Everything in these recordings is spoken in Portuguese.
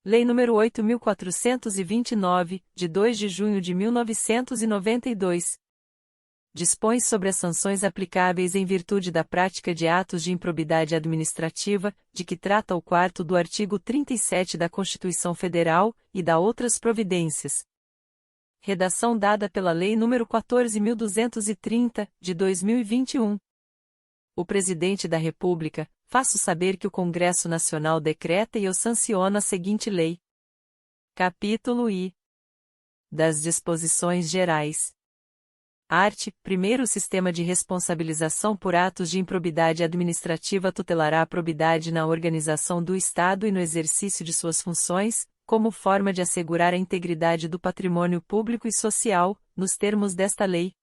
Lei nº 8.429, de 2 de junho de 1992. Dispõe sobre as sanções aplicáveis em virtude da prática de atos de improbidade administrativa, de que trata o 4º do artigo 37 da Constituição Federal, e da outras providências. Redação dada pela Lei nº 14.230, de 2021. O Presidente da República, faço saber que o Congresso Nacional decreta e eu sanciono a seguinte lei. Capítulo I. Das Disposições Gerais. Art. 1º O sistema de responsabilização por atos de improbidade administrativa tutelará a probidade na organização do Estado e no exercício de suas funções, como forma de assegurar a integridade do patrimônio público e social, nos termos desta lei.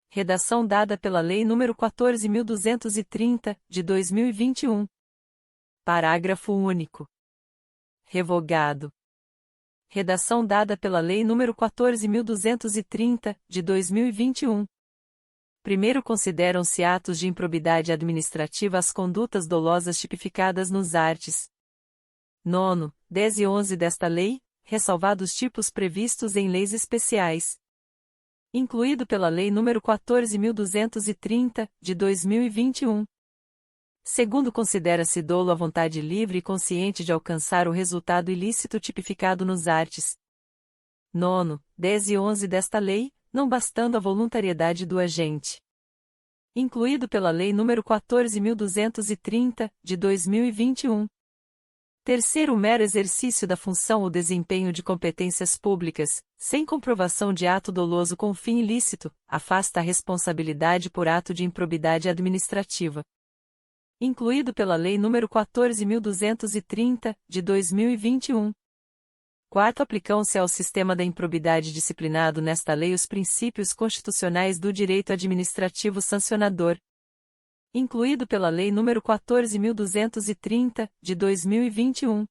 Redação dada pela Lei nº 14.230, de 2021. Parágrafo único. Revogado. Redação dada pela Lei nº 14.230, de 2021. Primeiro, consideram-se atos de improbidade administrativa as condutas dolosas tipificadas nos arts. 9, 10 e 11 desta lei, ressalvados tipos previstos em leis especiais. Incluído pela Lei nº 14.230, de 2021. Segundo, considera-se dolo a vontade livre e consciente de alcançar o resultado ilícito tipificado nos arts. 9, 10 e 11 desta lei, não bastando a voluntariedade do agente. Incluído pela Lei nº 14.230, de 2021. Terceiro, o mero exercício da função ou desempenho de competências públicas, sem comprovação de ato doloso com fim ilícito, afasta a responsabilidade por ato de improbidade administrativa. Incluído pela Lei nº 14.230, de 2021. Quarto, aplicam-se ao sistema da improbidade disciplinado nesta lei os princípios constitucionais do direito administrativo sancionador. Incluído pela Lei nº 14.230, de 2021.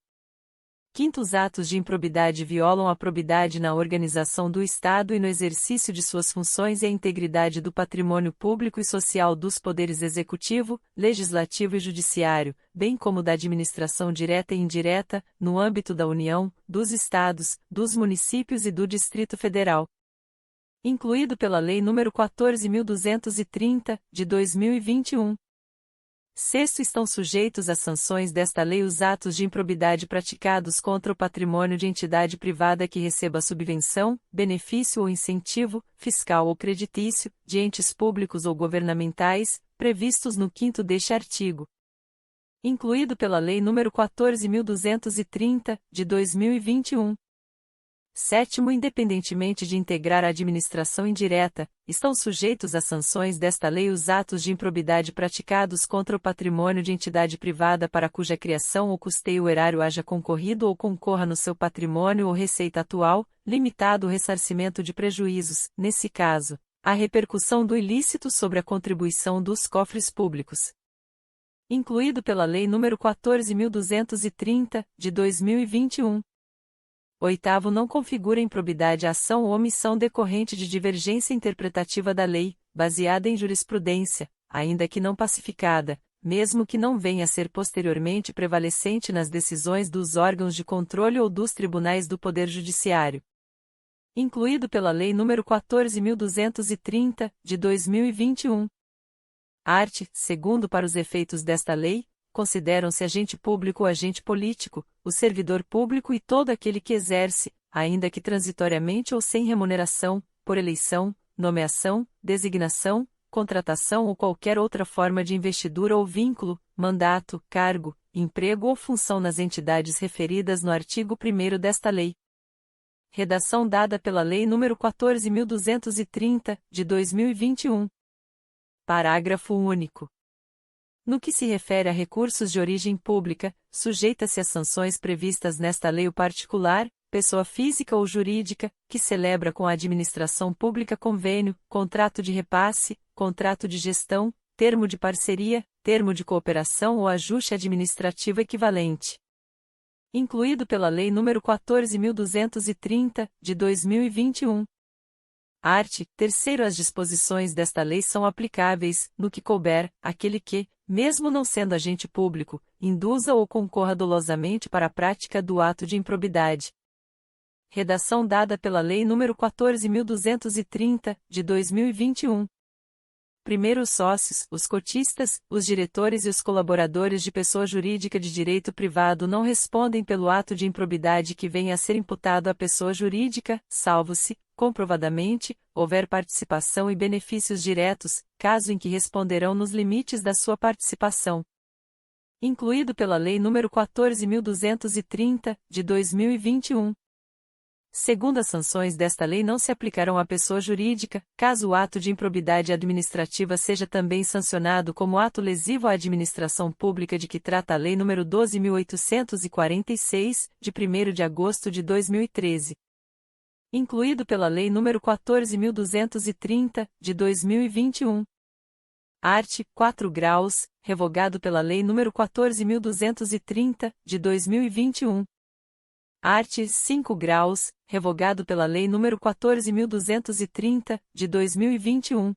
Quinto, os atos de improbidade violam a probidade na organização do Estado e no exercício de suas funções e a integridade do patrimônio público e social dos poderes executivo, legislativo e judiciário, bem como da administração direta e indireta, no âmbito da União, dos Estados, dos municípios e do Distrito Federal. Incluído pela Lei nº 14.230, de 2021. Sexto, estão sujeitos às sanções desta lei os atos de improbidade praticados contra o patrimônio de entidade privada que receba subvenção, benefício ou incentivo, fiscal ou creditício, de entes públicos ou governamentais, previstos no 5º deste artigo. Incluído pela Lei nº 14.230, de 2021. Sétimo, independentemente de integrar a administração indireta, estão sujeitos às sanções desta lei os atos de improbidade praticados contra o patrimônio de entidade privada para cuja criação ou custeio o erário haja concorrido ou concorra no seu patrimônio ou receita atual, limitado o ressarcimento de prejuízos, nesse caso, a repercussão do ilícito sobre a contribuição dos cofres públicos. Incluído pela Lei nº 14.230, de 2021. Oitavo, não configura improbidade a ação ou omissão decorrente de divergência interpretativa da lei, baseada em jurisprudência, ainda que não pacificada, mesmo que não venha a ser posteriormente prevalecente nas decisões dos órgãos de controle ou dos tribunais do Poder Judiciário. Incluído pela Lei nº 14.230, de 2021. Art. 2º, para os efeitos desta lei, consideram-se agente público ou agente político, o servidor público e todo aquele que exerce, ainda que transitoriamente ou sem remuneração, por eleição, nomeação, designação, contratação ou qualquer outra forma de investidura ou vínculo, mandato, cargo, emprego ou função nas entidades referidas no artigo 1º desta lei. Redação dada pela Lei nº 14.230, de 2021. Parágrafo único. No que se refere a recursos de origem pública, sujeita-se às sanções previstas nesta lei o particular, pessoa física ou jurídica, que celebra com a administração pública convênio, contrato de repasse, contrato de gestão, termo de parceria, termo de cooperação ou ajuste administrativo equivalente. Incluído pela Lei nº 14.230, de 2021. Art. 3º. As disposições desta lei são aplicáveis, no que couber, àquele que, mesmo não sendo agente público, induza ou concorra dolosamente para a prática do ato de improbidade. Redação dada pela Lei nº 14.230, de 2021. Primeiros sócios, os cotistas, os diretores e os colaboradores de pessoa jurídica de direito privado não respondem pelo ato de improbidade que venha a ser imputado à pessoa jurídica, salvo se, comprovadamente, houver participação e benefícios diretos, caso em que responderão nos limites da sua participação. Incluído pela Lei nº 14.230, de 2021. Segundo as sanções desta lei não se aplicarão à pessoa jurídica, caso o ato de improbidade administrativa seja também sancionado como ato lesivo à administração pública de que trata a Lei nº 12.846, de 1º de agosto de 2013. Incluído pela Lei nº 14.230, de 2021. Art. 4 graus, revogado pela Lei nº 14.230, de 2021. Art. 5 graus, revogado pela Lei nº 14.230, de 2021.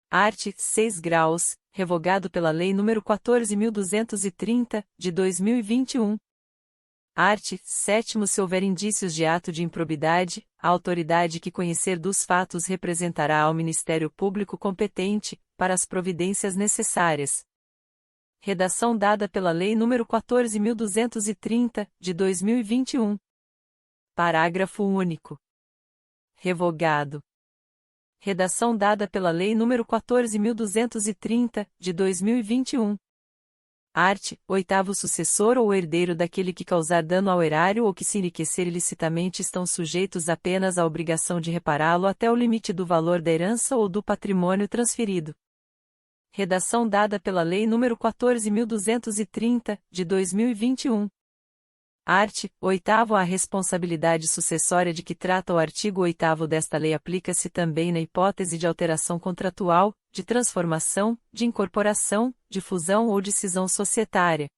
Art. 6 graus, revogado pela Lei nº 14.230, de 2021. Art. 7º. Se houver indícios de ato de improbidade, a autoridade que conhecer dos fatos representará ao Ministério Público competente, para as providências necessárias. Redação dada pela Lei nº 14.230, de 2021. Parágrafo único. Revogado. Redação dada pela Lei nº 14.230, de 2021. Art. 8º. Sucessor ou herdeiro daquele que causar dano ao erário ou que se enriquecer ilicitamente estão sujeitos apenas à obrigação de repará-lo até o limite do valor da herança ou do patrimônio transferido. Redação dada pela Lei nº 14.230, de 2021. Art. 8º. A responsabilidade sucessória de que trata o artigo 8º desta lei aplica-se também na hipótese de alteração contratual, de transformação, de incorporação, de fusão ou de cisão societária.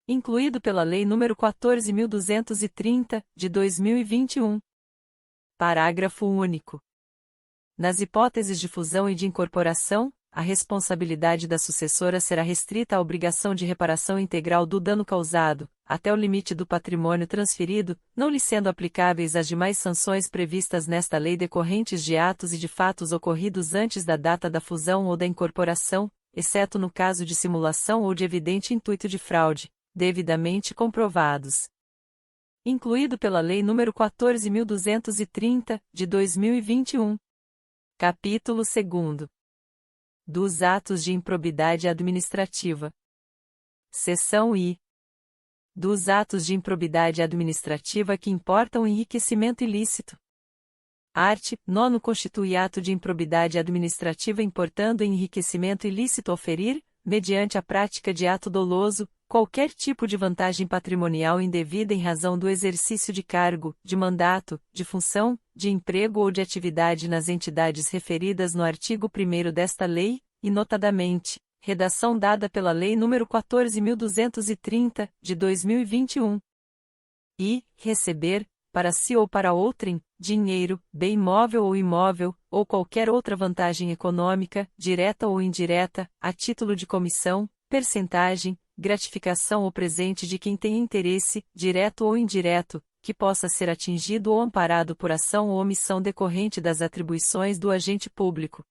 Incluído pela Lei nº 14.230, de 2021. Parágrafo único. Nas hipóteses de fusão e de incorporação, a responsabilidade da sucessora será restrita à obrigação de reparação integral do dano causado, até o limite do patrimônio transferido, não lhe sendo aplicáveis as demais sanções previstas nesta lei decorrentes de atos e de fatos ocorridos antes da data da fusão ou da incorporação, exceto no caso de simulação ou de evidente intuito de fraude, devidamente comprovados. Incluído pela Lei nº 14.230, de 2021. Capítulo 2º. Dos atos de improbidade administrativa. Seção I. Dos atos de improbidade administrativa que importam enriquecimento ilícito. Art. 9. Constitui ato de improbidade administrativa importando enriquecimento ilícito oferir, mediante a prática de ato doloso, qualquer tipo de vantagem patrimonial indevida em razão do exercício de cargo, de mandato, de função, de emprego ou de atividade nas entidades referidas no artigo 1º desta lei, e notadamente, redação dada pela Lei nº 14.230, de 2021. E, receber, para si ou para outrem, dinheiro, bem móvel ou imóvel, ou qualquer outra vantagem econômica, direta ou indireta, a título de comissão, percentagem, gratificação ou presente de quem tem interesse, direto ou indireto, que possa ser atingido ou amparado por ação ou omissão decorrente das atribuições do agente público.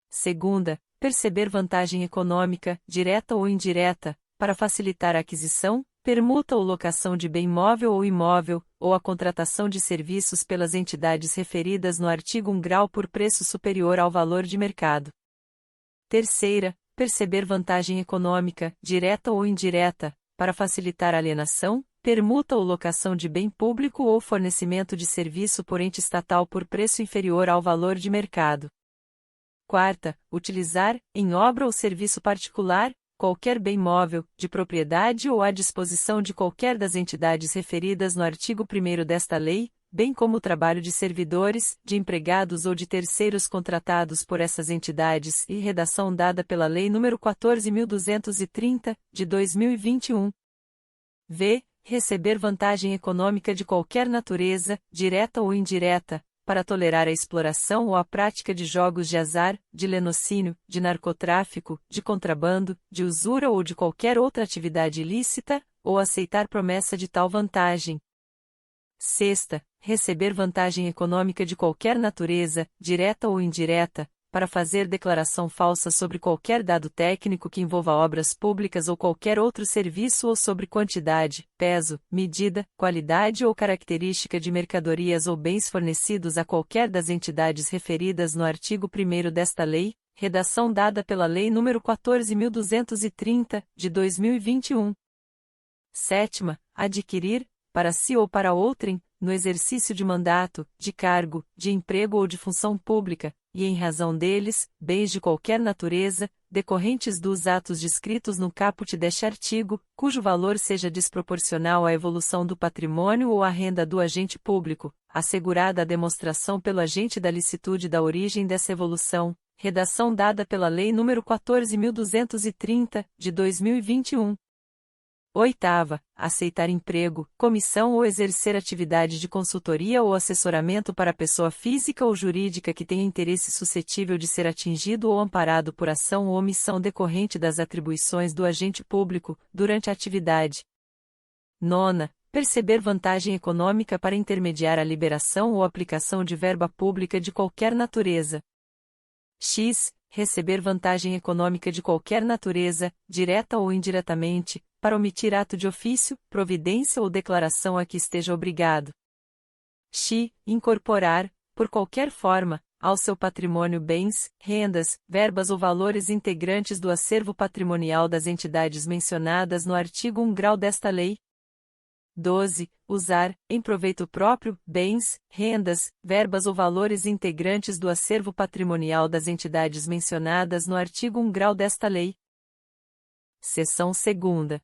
Segunda, perceber vantagem econômica, direta ou indireta, para facilitar a aquisição, permuta ou locação de bem móvel ou imóvel, ou a contratação de serviços pelas entidades referidas no artigo 1 grau por preço superior ao valor de mercado. Terceira, perceber vantagem econômica, direta ou indireta, para facilitar a alienação, permuta ou locação de bem público ou fornecimento de serviço por ente estatal por preço inferior ao valor de mercado. Quarta, utilizar, em obra ou serviço particular, qualquer bem móvel, de propriedade ou à disposição de qualquer das entidades referidas no artigo 1º desta lei, bem como o trabalho de servidores, de empregados ou de terceiros contratados por essas entidades e redação dada pela Lei nº 14.230, de 2021. V. Receber vantagem econômica de qualquer natureza, direta ou indireta, para tolerar a exploração ou a prática de jogos de azar, de lenocínio, de narcotráfico, de contrabando, de usura ou de qualquer outra atividade ilícita, ou aceitar promessa de tal vantagem. Sexta, receber vantagem econômica de qualquer natureza, direta ou indireta, para fazer declaração falsa sobre qualquer dado técnico que envolva obras públicas ou qualquer outro serviço ou sobre quantidade, peso, medida, qualidade ou característica de mercadorias ou bens fornecidos a qualquer das entidades referidas no artigo 1º desta lei, redação dada pela Lei nº 14.230, de 2021. Sétima, adquirir, para si ou para outrem, no exercício de mandato, de cargo, de emprego ou de função pública, e em razão deles, bens de qualquer natureza, decorrentes dos atos descritos no caput deste artigo, cujo valor seja desproporcional à evolução do patrimônio ou à renda do agente público, assegurada a demonstração pelo agente da licitude da origem dessa evolução, redação dada pela Lei nº 14.230, de 2021. Oitava, aceitar emprego, comissão ou exercer atividade de consultoria ou assessoramento para pessoa física ou jurídica que tenha interesse suscetível de ser atingido ou amparado por ação ou omissão decorrente das atribuições do agente público, durante a atividade. Nona, perceber vantagem econômica para intermediar a liberação ou aplicação de verba pública de qualquer natureza. X, receber vantagem econômica de qualquer natureza, direta ou indiretamente, para omitir ato de ofício, providência ou declaração a que esteja obrigado. X, incorporar, por qualquer forma, ao seu patrimônio bens, rendas, verbas ou valores integrantes do acervo patrimonial das entidades mencionadas no artigo 1 grau desta lei. 12. Usar, em proveito próprio, bens, rendas, verbas ou valores integrantes do acervo patrimonial das entidades mencionadas no artigo 1 grau desta lei. Seção 2ª.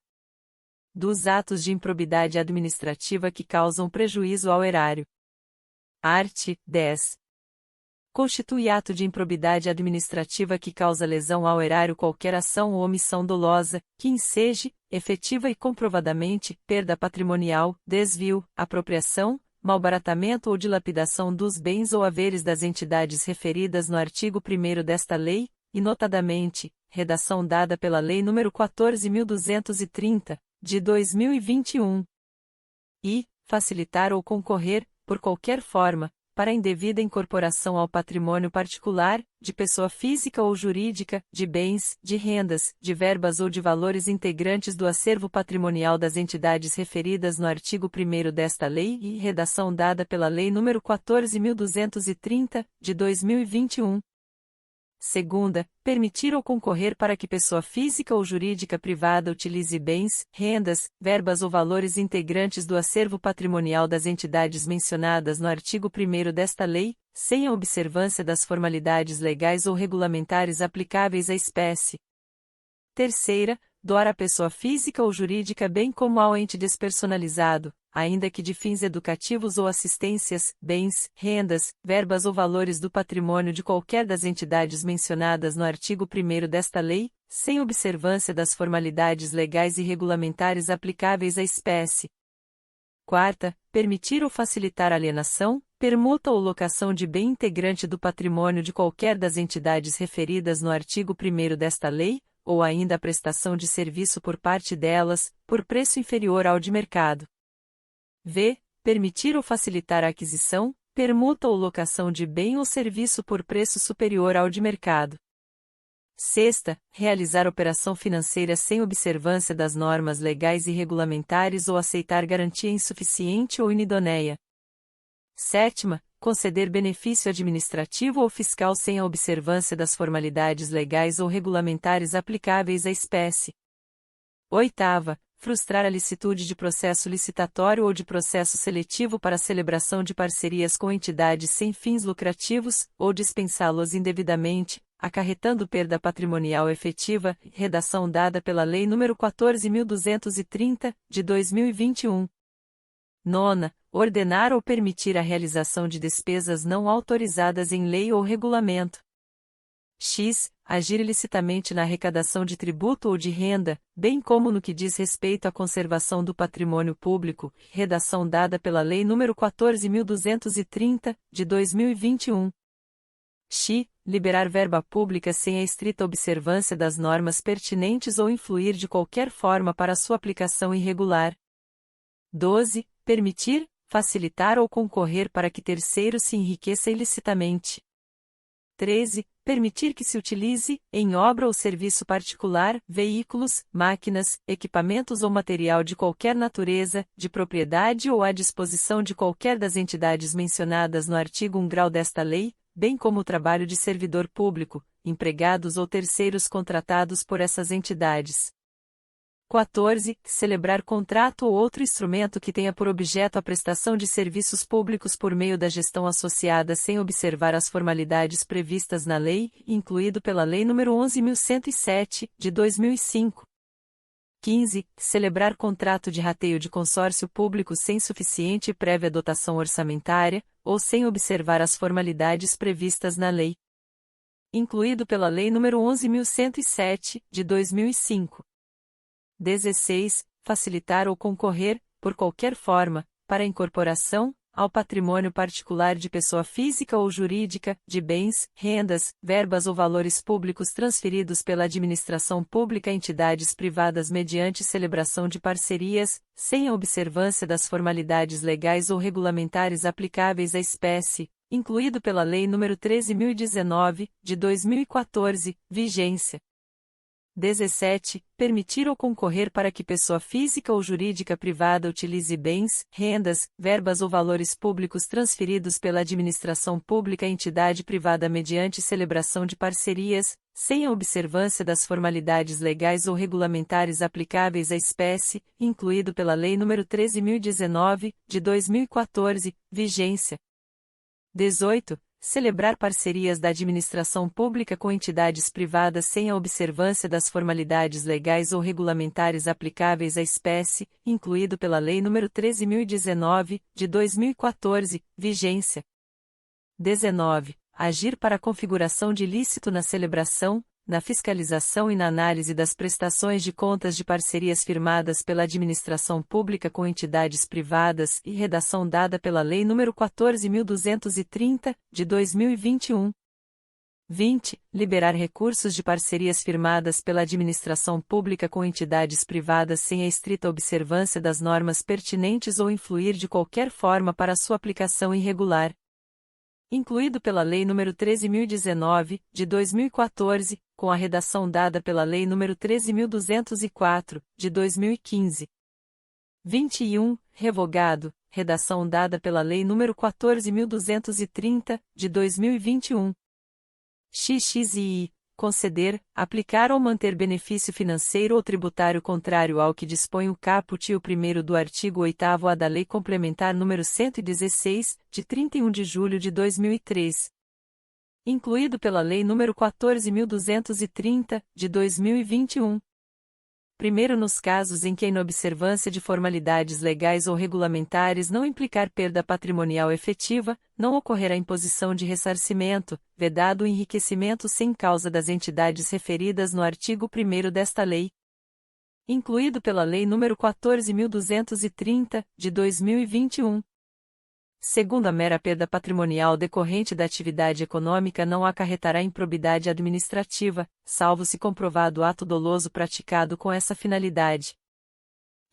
Dos atos de improbidade administrativa que causam prejuízo ao erário. Art. 10. Constitui ato de improbidade administrativa que causa lesão ao erário qualquer ação ou omissão dolosa, que enseje, efetiva e comprovadamente, perda patrimonial, desvio, apropriação, malbaratamento ou dilapidação dos bens ou haveres das entidades referidas no artigo 1º desta lei, e notadamente, redação dada pela Lei nº 14.230, de 2021. E, facilitar ou concorrer, por qualquer forma, para a indevida incorporação ao patrimônio particular, de pessoa física ou jurídica, de bens, de rendas, de verbas ou de valores integrantes do acervo patrimonial das entidades referidas no artigo 1º desta lei e redação dada pela Lei nº 14.230, de 2021. Segunda, permitir ou concorrer para que pessoa física ou jurídica privada utilize bens, rendas, verbas ou valores integrantes do acervo patrimonial das entidades mencionadas no artigo 1º desta lei, sem a observância das formalidades legais ou regulamentares aplicáveis à espécie. Terceira, doar à pessoa física ou jurídica bem como ao ente despersonalizado, ainda que de fins educativos ou assistências, bens, rendas, verbas ou valores do patrimônio de qualquer das entidades mencionadas no artigo 1º desta lei, sem observância das formalidades legais e regulamentares aplicáveis à espécie. Quarta, permitir ou facilitar a alienação, permuta ou locação de bem integrante do patrimônio de qualquer das entidades referidas no artigo 1º desta lei, ou ainda a prestação de serviço por parte delas, por preço inferior ao de mercado. V. Permitir ou facilitar a aquisição, permuta ou locação de bem ou serviço por preço superior ao de mercado. Sexta, realizar operação financeira sem observância das normas legais e regulamentares ou aceitar garantia insuficiente ou inidoneia. Sétima, conceder benefício administrativo ou fiscal sem a observância das formalidades legais ou regulamentares aplicáveis à espécie. Oitava, frustrar a licitude de processo licitatório ou de processo seletivo para celebração de parcerias com entidades sem fins lucrativos, ou dispensá-los indevidamente, acarretando perda patrimonial efetiva, redação dada pela Lei nº 14.230, de 2021. Nona, ordenar ou permitir a realização de despesas não autorizadas em lei ou regulamento. X. Agir ilicitamente na arrecadação de tributo ou de renda, bem como no que diz respeito à conservação do patrimônio público, redação dada pela Lei nº 14.230, de 2021. X. Liberar verba pública sem a estrita observância das normas pertinentes ou influir de qualquer forma para sua aplicação irregular. 12. Permitir, facilitar ou concorrer para que terceiro se enriqueça ilicitamente. 13. Permitir que se utilize, em obra ou serviço particular, veículos, máquinas, equipamentos ou material de qualquer natureza, de propriedade ou à disposição de qualquer das entidades mencionadas no artigo 1º desta lei, bem como o trabalho de servidor público, empregados ou terceiros contratados por essas entidades. 14. Celebrar contrato ou outro instrumento que tenha por objeto a prestação de serviços públicos por meio da gestão associada sem observar as formalidades previstas na lei, incluído pela Lei nº 11.107, de 2005. 15. Celebrar contrato de rateio de consórcio público sem suficiente e prévia dotação orçamentária, ou sem observar as formalidades previstas na lei, incluído pela Lei nº 11.107, de 2005. 16. Facilitar ou concorrer, por qualquer forma, para a incorporação, ao patrimônio particular de pessoa física ou jurídica, de bens, rendas, verbas ou valores públicos transferidos pela administração pública a entidades privadas mediante celebração de parcerias, sem a observância das formalidades legais ou regulamentares aplicáveis à espécie, incluído pela Lei nº 13.019, de 2014, vigência. 17. Permitir ou concorrer para que pessoa física ou jurídica privada utilize bens, rendas, verbas ou valores públicos transferidos pela administração pública a entidade privada mediante celebração de parcerias, sem a observância das formalidades legais ou regulamentares aplicáveis à espécie, incluído pela Lei nº 13.019, de 2014, vigência. 18. Celebrar parcerias da administração pública com entidades privadas sem a observância das formalidades legais ou regulamentares aplicáveis à espécie, incluído pela Lei nº 13.019, de 2014, vigência. 19. Agir para a configuração de ilícito na celebração, na fiscalização e na análise das prestações de contas de parcerias firmadas pela administração pública com entidades privadas e redação dada pela Lei nº 14.230, de 2021. 20. Liberar recursos de parcerias firmadas pela administração pública com entidades privadas sem a estrita observância das normas pertinentes ou influir de qualquer forma para sua aplicação irregular, incluído pela Lei nº 13.019, de 2014, com a redação dada pela Lei nº 13.204, de 2015. 21. Revogado, redação dada pela Lei nº 14.230, de 2021. XXII. Conceder, aplicar ou manter benefício financeiro ou tributário contrário ao que dispõe o caput e o 1º do artigo 8º-A da Lei Complementar nº 116, de 31 de julho de 2003. Incluído pela Lei nº 14.230, de 2021. Primeiro, nos casos em que a inobservância de formalidades legais ou regulamentares não implicar perda patrimonial efetiva, não ocorrerá imposição de ressarcimento, vedado o enriquecimento sem causa das entidades referidas no artigo 1º desta lei. Incluído pela Lei nº 14.230, de 2021. Segundo, a mera perda patrimonial decorrente da atividade econômica não acarretará improbidade administrativa, salvo se comprovado ato doloso praticado com essa finalidade.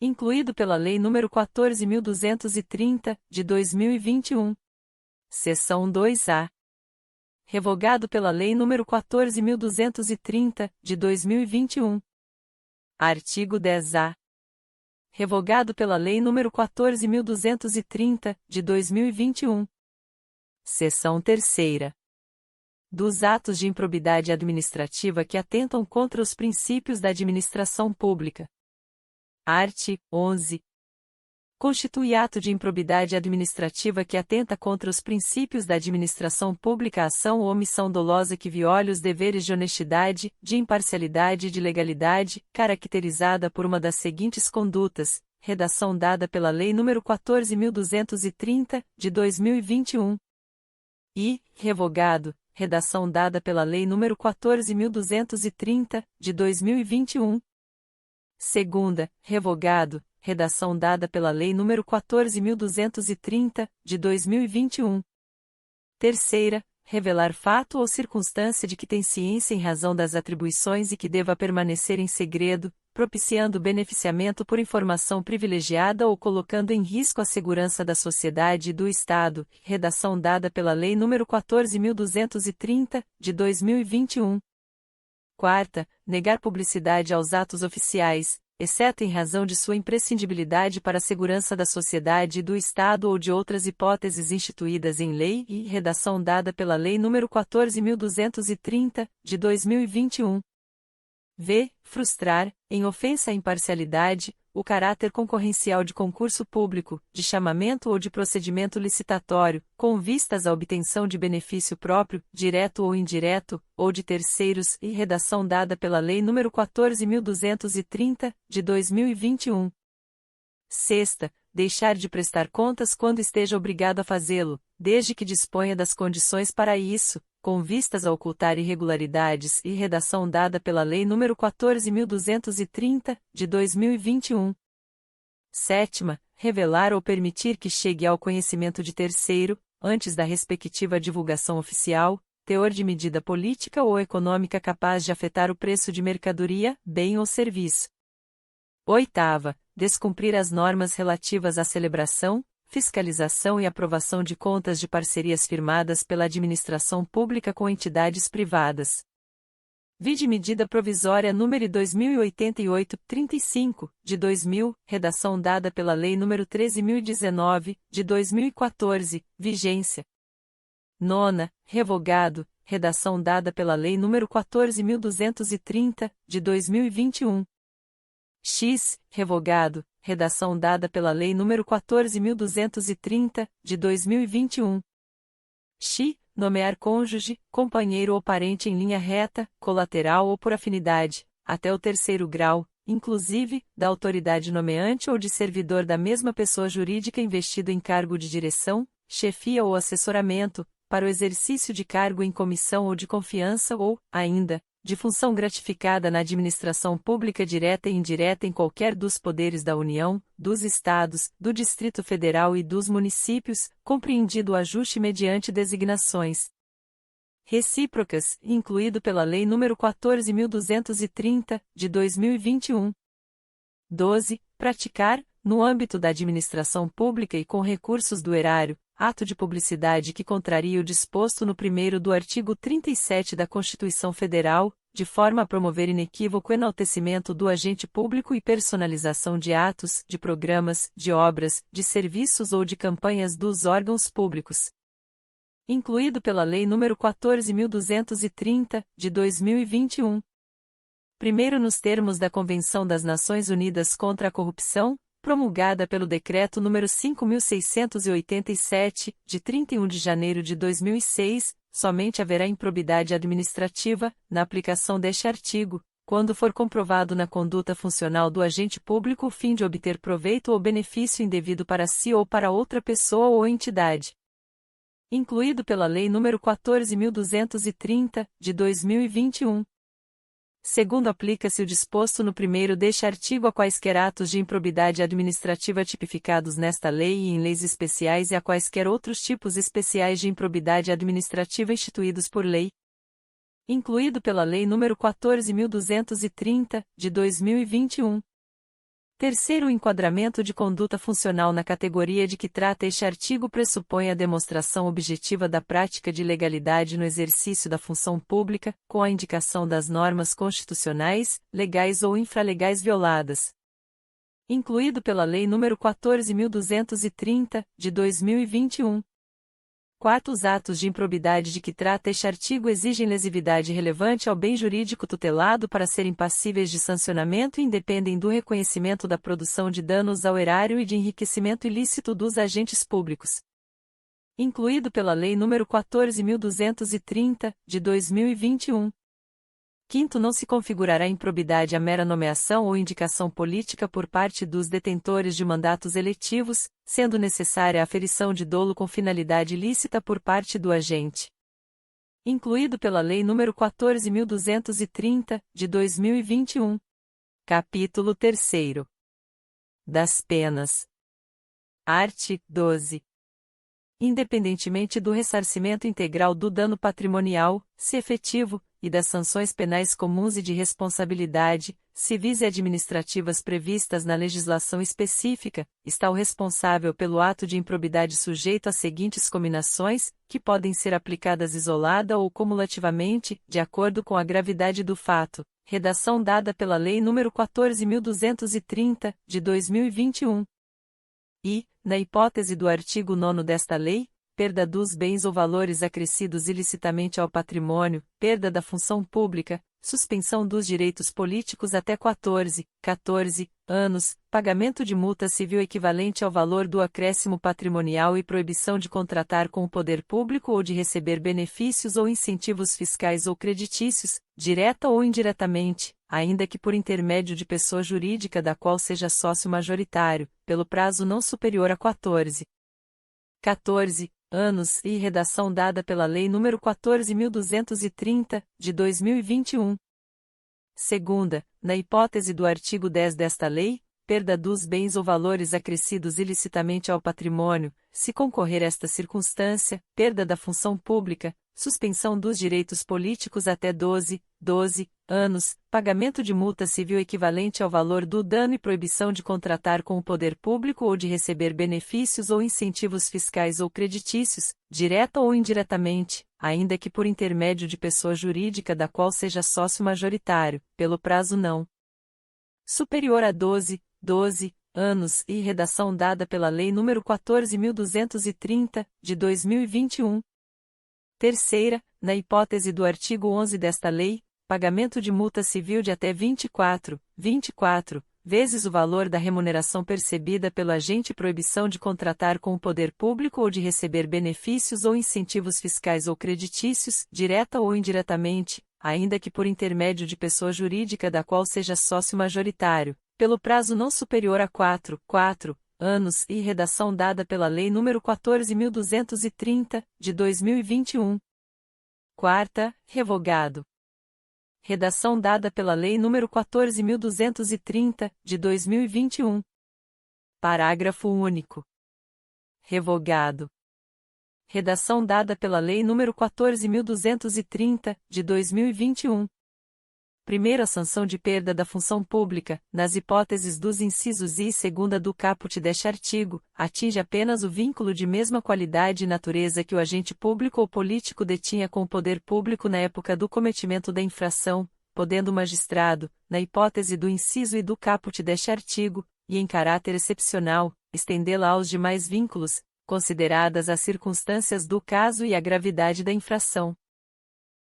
Incluído pela Lei nº 14.230, de 2021. Seção 2A. Revogado pela Lei nº 14.230, de 2021. Artigo 10-A. Revogado pela Lei nº 14.230, de 2021. Seção 3ª. Dos atos de improbidade administrativa que atentam contra os princípios da administração pública. Art. 11. Constitui ato de improbidade administrativa que atenta contra os princípios da administração pública a ação ou omissão dolosa que viole os deveres de honestidade, de imparcialidade e de legalidade, caracterizada por uma das seguintes condutas, redação dada pela Lei nº 14.230, de 2021. E, revogado, redação dada pela Lei nº 14.230, de 2021. Segunda, revogado, redação dada pela Lei nº 14.230, de 2021. Terceira, revelar fato ou circunstância de que tem ciência em razão das atribuições e que deva permanecer em segredo, propiciando beneficiamento por informação privilegiada ou colocando em risco a segurança da sociedade e do Estado, redação dada pela Lei nº 14.230, de 2021. Quarta, negar publicidade aos atos oficiais, exceto em razão de sua imprescindibilidade para a segurança da sociedade e do Estado ou de outras hipóteses instituídas em lei e redação dada pela Lei nº 14.230, de 2021. V. Frustrar, em ofensa à imparcialidade, o caráter concorrencial de concurso público, de chamamento ou de procedimento licitatório, com vistas à obtenção de benefício próprio, direto ou indireto, ou de terceiros, e redação dada pela Lei nº 14.230, de 2021. Sexta, deixar de prestar contas quando esteja obrigado a fazê-lo, desde que disponha das condições para isso, com vistas a ocultar irregularidades e redação dada pela Lei nº 14.230, de 2021. Sétima, revelar ou permitir que chegue ao conhecimento de terceiro, antes da respectiva divulgação oficial, teor de medida política ou econômica capaz de afetar o preço de mercadoria, bem ou serviço. Oitava, descumprir as normas relativas à celebração, fiscalização e aprovação de contas de parcerias firmadas pela administração pública com entidades privadas. Vide medida provisória número 2088-35, de 2000, redação dada pela Lei nº 13.019, de 2014, vigência. Nona, revogado, redação dada pela Lei nº 14.230, de 2021. X, revogado, redação dada pela Lei nº 14.230, de 2021. X, nomear cônjuge, companheiro ou parente em linha reta, colateral ou por afinidade, até o terceiro grau, inclusive, da autoridade nomeante ou de servidor da mesma pessoa jurídica investido em cargo de direção, chefia ou assessoramento, para o exercício de cargo em comissão ou de confiança ou, ainda, de função gratificada na administração pública direta e indireta em qualquer dos poderes da União, dos Estados, do Distrito Federal e dos municípios, compreendido o ajuste mediante designações recíprocas, incluído pela Lei nº 14.230, de 2021. 12. Praticar, no âmbito da administração pública e com recursos do erário, ato de publicidade que contraria o disposto no primeiro do artigo 37 da Constituição Federal, de forma a promover inequívoco enaltecimento do agente público e personalização de atos, de programas, de obras, de serviços ou de campanhas dos órgãos públicos. Incluído pela Lei nº 14.230, de 2021. Primeiro nos termos da Convenção das Nações Unidas contra a Corrupção, promulgada pelo Decreto nº 5.687, de 31 de janeiro de 2006, somente haverá improbidade administrativa, na aplicação deste artigo, quando for comprovado na conduta funcional do agente público o fim de obter proveito ou benefício indevido para si ou para outra pessoa ou entidade. Incluído pela Lei nº 14.230, de 2021. Segundo, aplica-se o disposto no primeiro deste artigo a quaisquer atos de improbidade administrativa tipificados nesta lei e em leis especiais e a quaisquer outros tipos especiais de improbidade administrativa instituídos por lei. Incluído pela Lei nº 14.230, de 2021. Terceiro, o enquadramento de conduta funcional na categoria de que trata este artigo pressupõe a demonstração objetiva da prática de ilegalidade no exercício da função pública, com a indicação das normas constitucionais, legais ou infralegais violadas. Incluído pela Lei nº 14.230, de 2021. Quarto, os atos de improbidade de que trata este artigo exigem lesividade relevante ao bem jurídico tutelado para serem passíveis de sancionamento e independem do reconhecimento da produção de danos ao erário e de enriquecimento ilícito dos agentes públicos. Incluído pela Lei nº 14.230, de 2021. Quinto, não se configurará improbidade a mera nomeação ou indicação política por parte dos detentores de mandatos eletivos, sendo necessária a aferição de dolo com finalidade ilícita por parte do agente. incluído pela Lei nº 14.230, de 2021. Capítulo 3º. Das penas. Art. 12. Independentemente do ressarcimento integral do dano patrimonial, se efetivo, e das sanções penais comuns e de responsabilidade, civis e administrativas previstas na legislação específica, está o responsável pelo ato de improbidade sujeito às seguintes cominações, que podem ser aplicadas isolada ou cumulativamente, de acordo com a gravidade do fato. Redação dada pela Lei nº 14.230, de 2021. E, na hipótese do artigo 9º desta lei, perda dos bens ou valores acrescidos ilicitamente ao patrimônio, perda da função pública, suspensão dos direitos políticos até 14 anos, pagamento de multa civil equivalente ao valor do acréscimo patrimonial e proibição de contratar com o poder público ou de receber benefícios ou incentivos fiscais ou creditícios, direta ou indiretamente, ainda que por intermédio de pessoa jurídica da qual seja sócio majoritário, pelo prazo não superior a 14 anos, e redação dada pela Lei nº 14.230, de 2021. Segunda, na hipótese do artigo 10 desta lei, perda dos bens ou valores acrescidos ilicitamente ao patrimônio, se concorrer esta circunstância, perda da função pública, suspensão dos direitos políticos até 12 anos, pagamento de multa civil equivalente ao valor do dano e proibição de contratar com o poder público ou de receber benefícios ou incentivos fiscais ou creditícios, direta ou indiretamente, ainda que por intermédio de pessoa jurídica da qual seja sócio majoritário, pelo prazo não superior a 12 anos, e redação dada pela Lei nº 14.230, de 2021. Terceira, na hipótese do artigo 11 desta lei, pagamento de multa civil de até 24 vezes o valor da remuneração percebida pelo agente e proibição de contratar com o poder público ou de receber benefícios ou incentivos fiscais ou creditícios, direta ou indiretamente, ainda que por intermédio de pessoa jurídica da qual seja sócio majoritário, pelo prazo não superior a 4 anos, e redação dada pela Lei nº 14.230, de 2021. Quarta, revogado. Redação dada pela Lei nº 14.230, de 2021. Parágrafo único. Revogado. Redação dada pela Lei nº 14.230, de 2021. Primeiro, a sanção de perda da função pública, nas hipóteses dos incisos I e segunda do caput deste artigo, atinge apenas o vínculo de mesma qualidade e natureza que o agente público ou político detinha com o poder público na época do cometimento da infração, podendo o magistrado, na hipótese do inciso I do caput deste artigo, e em caráter excepcional, estendê-la aos demais vínculos, consideradas as circunstâncias do caso e a gravidade da infração.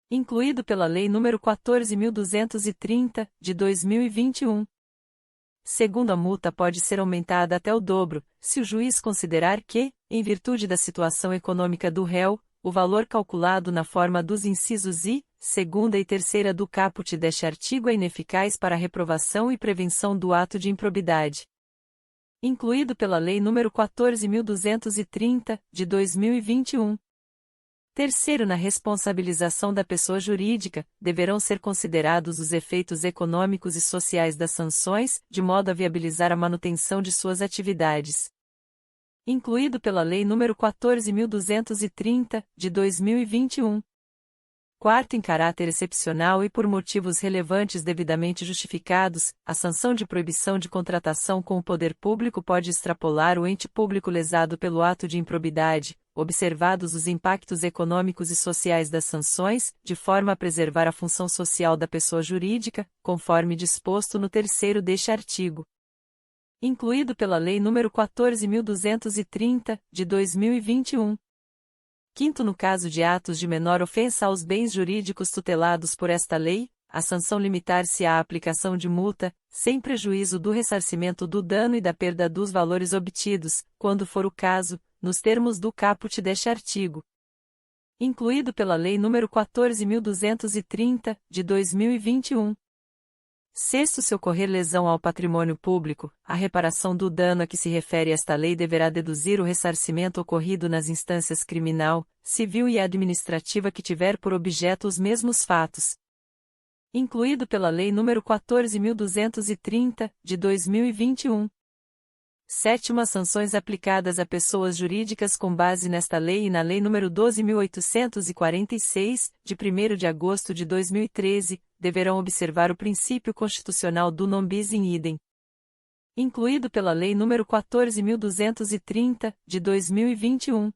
Incluído pela Lei nº 14.230, de 2021. Segundo, a multa pode ser aumentada até o dobro, se o juiz considerar que, em virtude da situação econômica do réu, o valor calculado na forma dos incisos I, segunda e terceira do caput deste artigo é ineficaz para a reprovação e prevenção do ato de improbidade. Incluído pela Lei nº 14.230, de 2021. Terceiro, na responsabilização da pessoa jurídica, deverão ser considerados os efeitos econômicos e sociais das sanções, de modo a viabilizar a manutenção de suas atividades. Incluído pela Lei nº 14.230, de 2021. Quarto, em caráter excepcional e por motivos relevantes devidamente justificados, a sanção de proibição de contratação com o poder público pode extrapolar o ente público lesado pelo ato de improbidade, observados os impactos econômicos e sociais das sanções, de forma a preservar a função social da pessoa jurídica, conforme disposto no terceiro deste artigo. Incluído pela Lei nº 14.230, de 2021. Quinto, no caso de atos de menor ofensa aos bens jurídicos tutelados por esta lei, a sanção limitar-se à aplicação de multa, sem prejuízo do ressarcimento do dano e da perda dos valores obtidos, quando for o caso, nos termos do caput deste artigo. Incluído pela Lei nº 14.230, de 2021. Sexto, se ocorrer lesão ao patrimônio público, a reparação do dano a que se refere esta lei deverá deduzir o ressarcimento ocorrido nas instâncias criminal, civil e administrativa que tiver por objeto os mesmos fatos. Incluído pela Lei nº 14.230, de 2021. Sétima, sanções aplicadas a pessoas jurídicas com base nesta lei e na Lei nº 12.846, de 1º de agosto de 2013, deverão observar o princípio constitucional do non bis in idem. Incluído pela Lei nº 14.230, de 2021.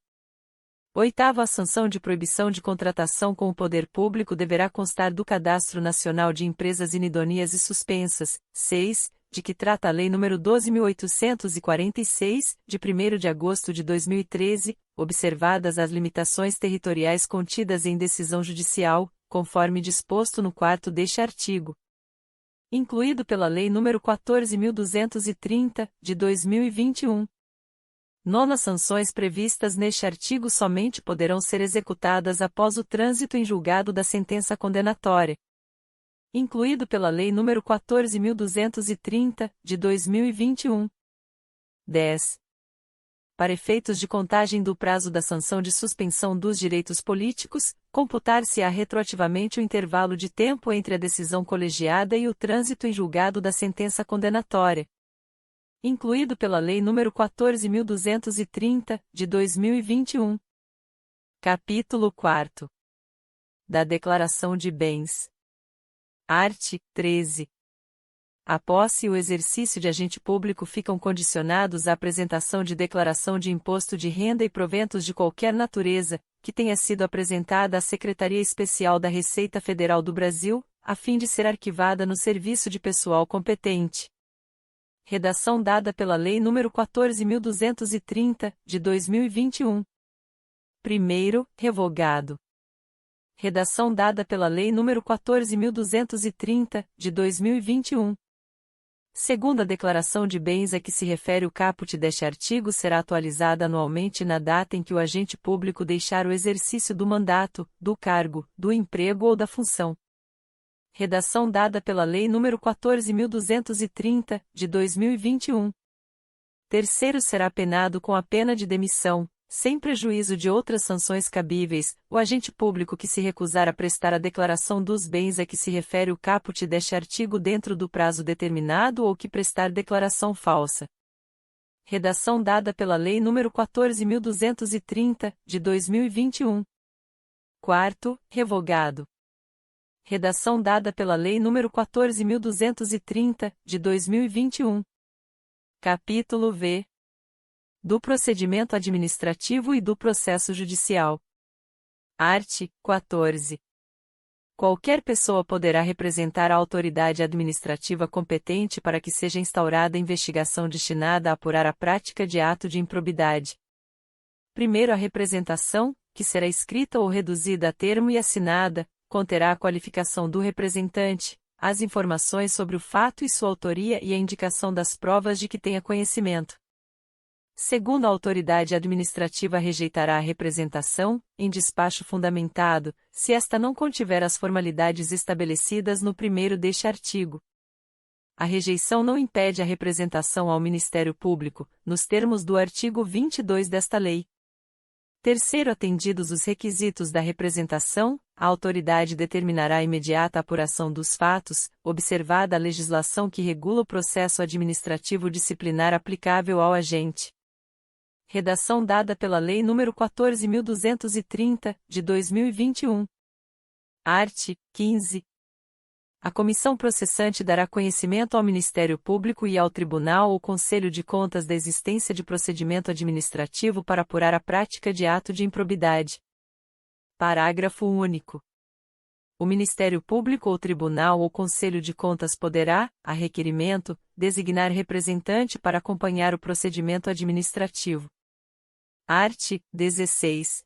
Oitava, a sanção de proibição de contratação com o poder público deverá constar do Cadastro Nacional de Empresas Inidôneas e Suspensas. 6. De que trata a Lei nº 12.846, de 1º de agosto de 2013, observadas as limitações territoriais contidas em decisão judicial, conforme disposto no 4º deste artigo. Incluído pela Lei nº 14.230, de 2021. Nona, sanções previstas neste artigo somente poderão ser executadas após o trânsito em julgado da sentença condenatória. Incluído pela Lei nº 14.230, de 2021. 10. Para efeitos de contagem do prazo da sanção de suspensão dos direitos políticos, computar-se-á retroativamente o intervalo de tempo entre a decisão colegiada e o trânsito em julgado da sentença condenatória. Incluído pela Lei nº 14.230, de 2021. Capítulo 4. Da Declaração de Bens. Art. 13. A posse e o exercício de agente público ficam condicionados à apresentação de declaração de imposto de renda e proventos de qualquer natureza, que tenha sido apresentada à Secretaria Especial da Receita Federal do Brasil, a fim de ser arquivada no serviço de pessoal competente. Redação dada pela Lei nº 14.230, de 2021. Primeiro, revogado. Redação dada pela Lei nº 14.230, de 2021. Segundo, a declaração de bens a que se refere o caput deste artigo será atualizada anualmente na data em que o agente público deixar o exercício do mandato, do cargo, do emprego ou da função. Redação dada pela Lei nº 14.230, de 2021. Terceiro, será penado com a pena de demissão, sem prejuízo de outras sanções cabíveis, o agente público que se recusar a prestar a declaração dos bens a que se refere o caput deste artigo dentro do prazo determinado ou que prestar declaração falsa. Redação dada pela Lei nº 14.230, de 2021. Quarto, revogado. Redação dada pela Lei nº 14.230, de 2021. Capítulo V. Do procedimento administrativo e do processo judicial. Art. 14. Qualquer pessoa poderá representar a autoridade administrativa competente para que seja instaurada investigação destinada a apurar a prática de ato de improbidade. Primeiro, a representação, que será escrita ou reduzida a termo e assinada, conterá a qualificação do representante, as informações sobre o fato e sua autoria e a indicação das provas de que tenha conhecimento. Segundo, a autoridade administrativa rejeitará a representação, em despacho fundamentado, se esta não contiver as formalidades estabelecidas no primeiro deste artigo. A rejeição não impede a representação ao Ministério Público, nos termos do artigo 22 desta lei. Terceiro, atendidos os requisitos da representação, a autoridade determinará a imediata apuração dos fatos, observada a legislação que regula o processo administrativo disciplinar aplicável ao agente. Redação dada pela Lei nº 14.230, de 2021. Art. 15. A comissão processante dará conhecimento ao Ministério Público e ao Tribunal ou Conselho de Contas da existência de procedimento administrativo para apurar a prática de ato de improbidade. Parágrafo único. O Ministério Público ou Tribunal ou Conselho de Contas poderá, a requerimento, designar representante para acompanhar o procedimento administrativo. Art. 16.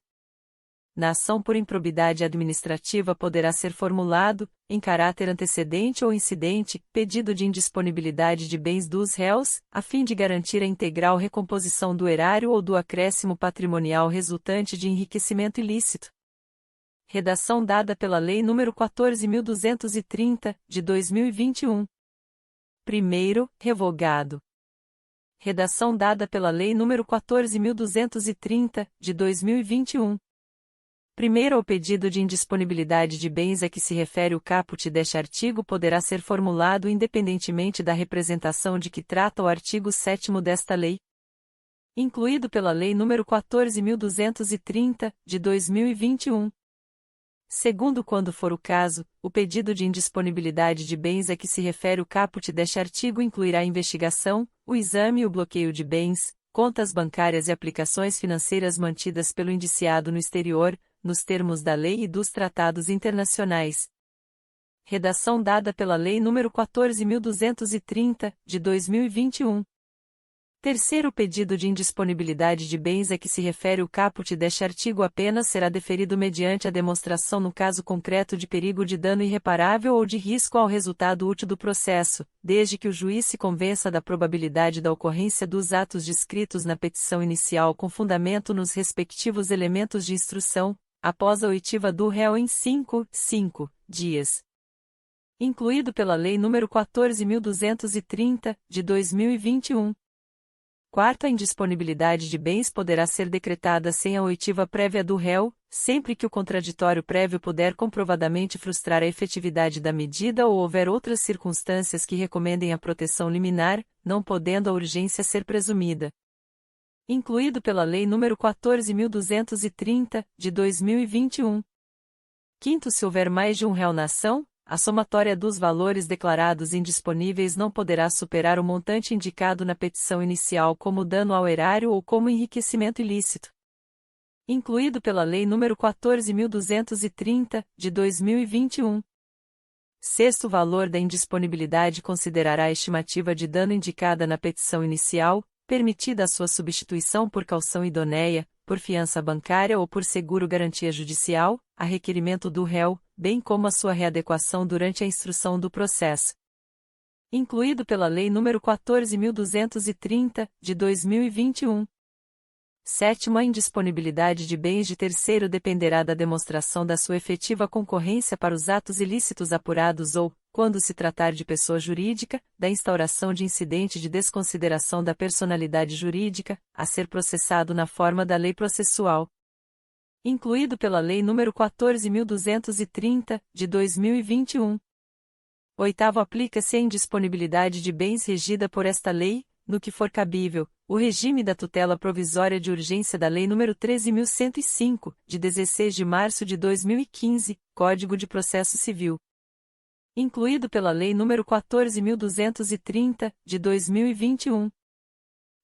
Na ação por improbidade administrativa poderá ser formulado, em caráter antecedente ou incidente, pedido de indisponibilidade de bens dos réus, a fim de garantir a integral recomposição do erário ou do acréscimo patrimonial resultante de enriquecimento ilícito. Redação dada pela Lei nº 14.230, de 2021. Primeiro, revogado. Redação dada pela Lei nº 14.230, de 2021. Primeiro, o pedido de indisponibilidade de bens a que se refere o caput deste artigo poderá ser formulado independentemente da representação de que trata o artigo 7º desta lei, incluído pela Lei nº 14.230, de 2021. Segundo, quando for o caso, o pedido de indisponibilidade de bens a que se refere o caput deste artigo incluirá a investigação, o exame e o bloqueio de bens, contas bancárias e aplicações financeiras mantidas pelo indiciado no exterior, nos termos da lei e dos tratados internacionais. Redação dada pela Lei nº 14.230, de 2021. Terceiro, o pedido de indisponibilidade de bens a que se refere o caput deste artigo apenas será deferido mediante a demonstração no caso concreto de perigo de dano irreparável ou de risco ao resultado útil do processo, desde que o juiz se convença da probabilidade da ocorrência dos atos descritos na petição inicial com fundamento nos respectivos elementos de instrução, após a oitiva do réu em 5 dias. Incluído pela Lei nº 14.230, de 2021. Quarto, a indisponibilidade de bens poderá ser decretada sem a oitiva prévia do réu, sempre que o contraditório prévio puder comprovadamente frustrar a efetividade da medida ou houver outras circunstâncias que recomendem a proteção liminar, não podendo a urgência ser presumida. Incluído pela Lei nº 14.230, de 2021. Quinto, se houver mais de um réu na ação, a somatória dos valores declarados indisponíveis não poderá superar o montante indicado na petição inicial como dano ao erário ou como enriquecimento ilícito. Incluído pela Lei nº 14.230, de 2021. Sexto, o valor da indisponibilidade considerará a estimativa de dano indicada na petição inicial, permitida a sua substituição por caução idoneia, por fiança bancária ou por seguro-garantia judicial, a requerimento do réu, bem como a sua readequação durante a instrução do processo. Incluído pela Lei nº 14.230, de 2021. Sétimo, a indisponibilidade de bens de terceiro dependerá da demonstração da sua efetiva concorrência para os atos ilícitos apurados ou, quando se tratar de pessoa jurídica, da instauração de incidente de desconsideração da personalidade jurídica, a ser processado na forma da lei processual. Incluído pela Lei nº 14.230, de 2021. Oitavo, aplica-se a indisponibilidade de bens regida por esta lei, no que for cabível, o regime da tutela provisória de urgência da Lei nº 13.105, de 16 de março de 2015, Código de Processo Civil. Incluído pela Lei nº 14.230, de 2021.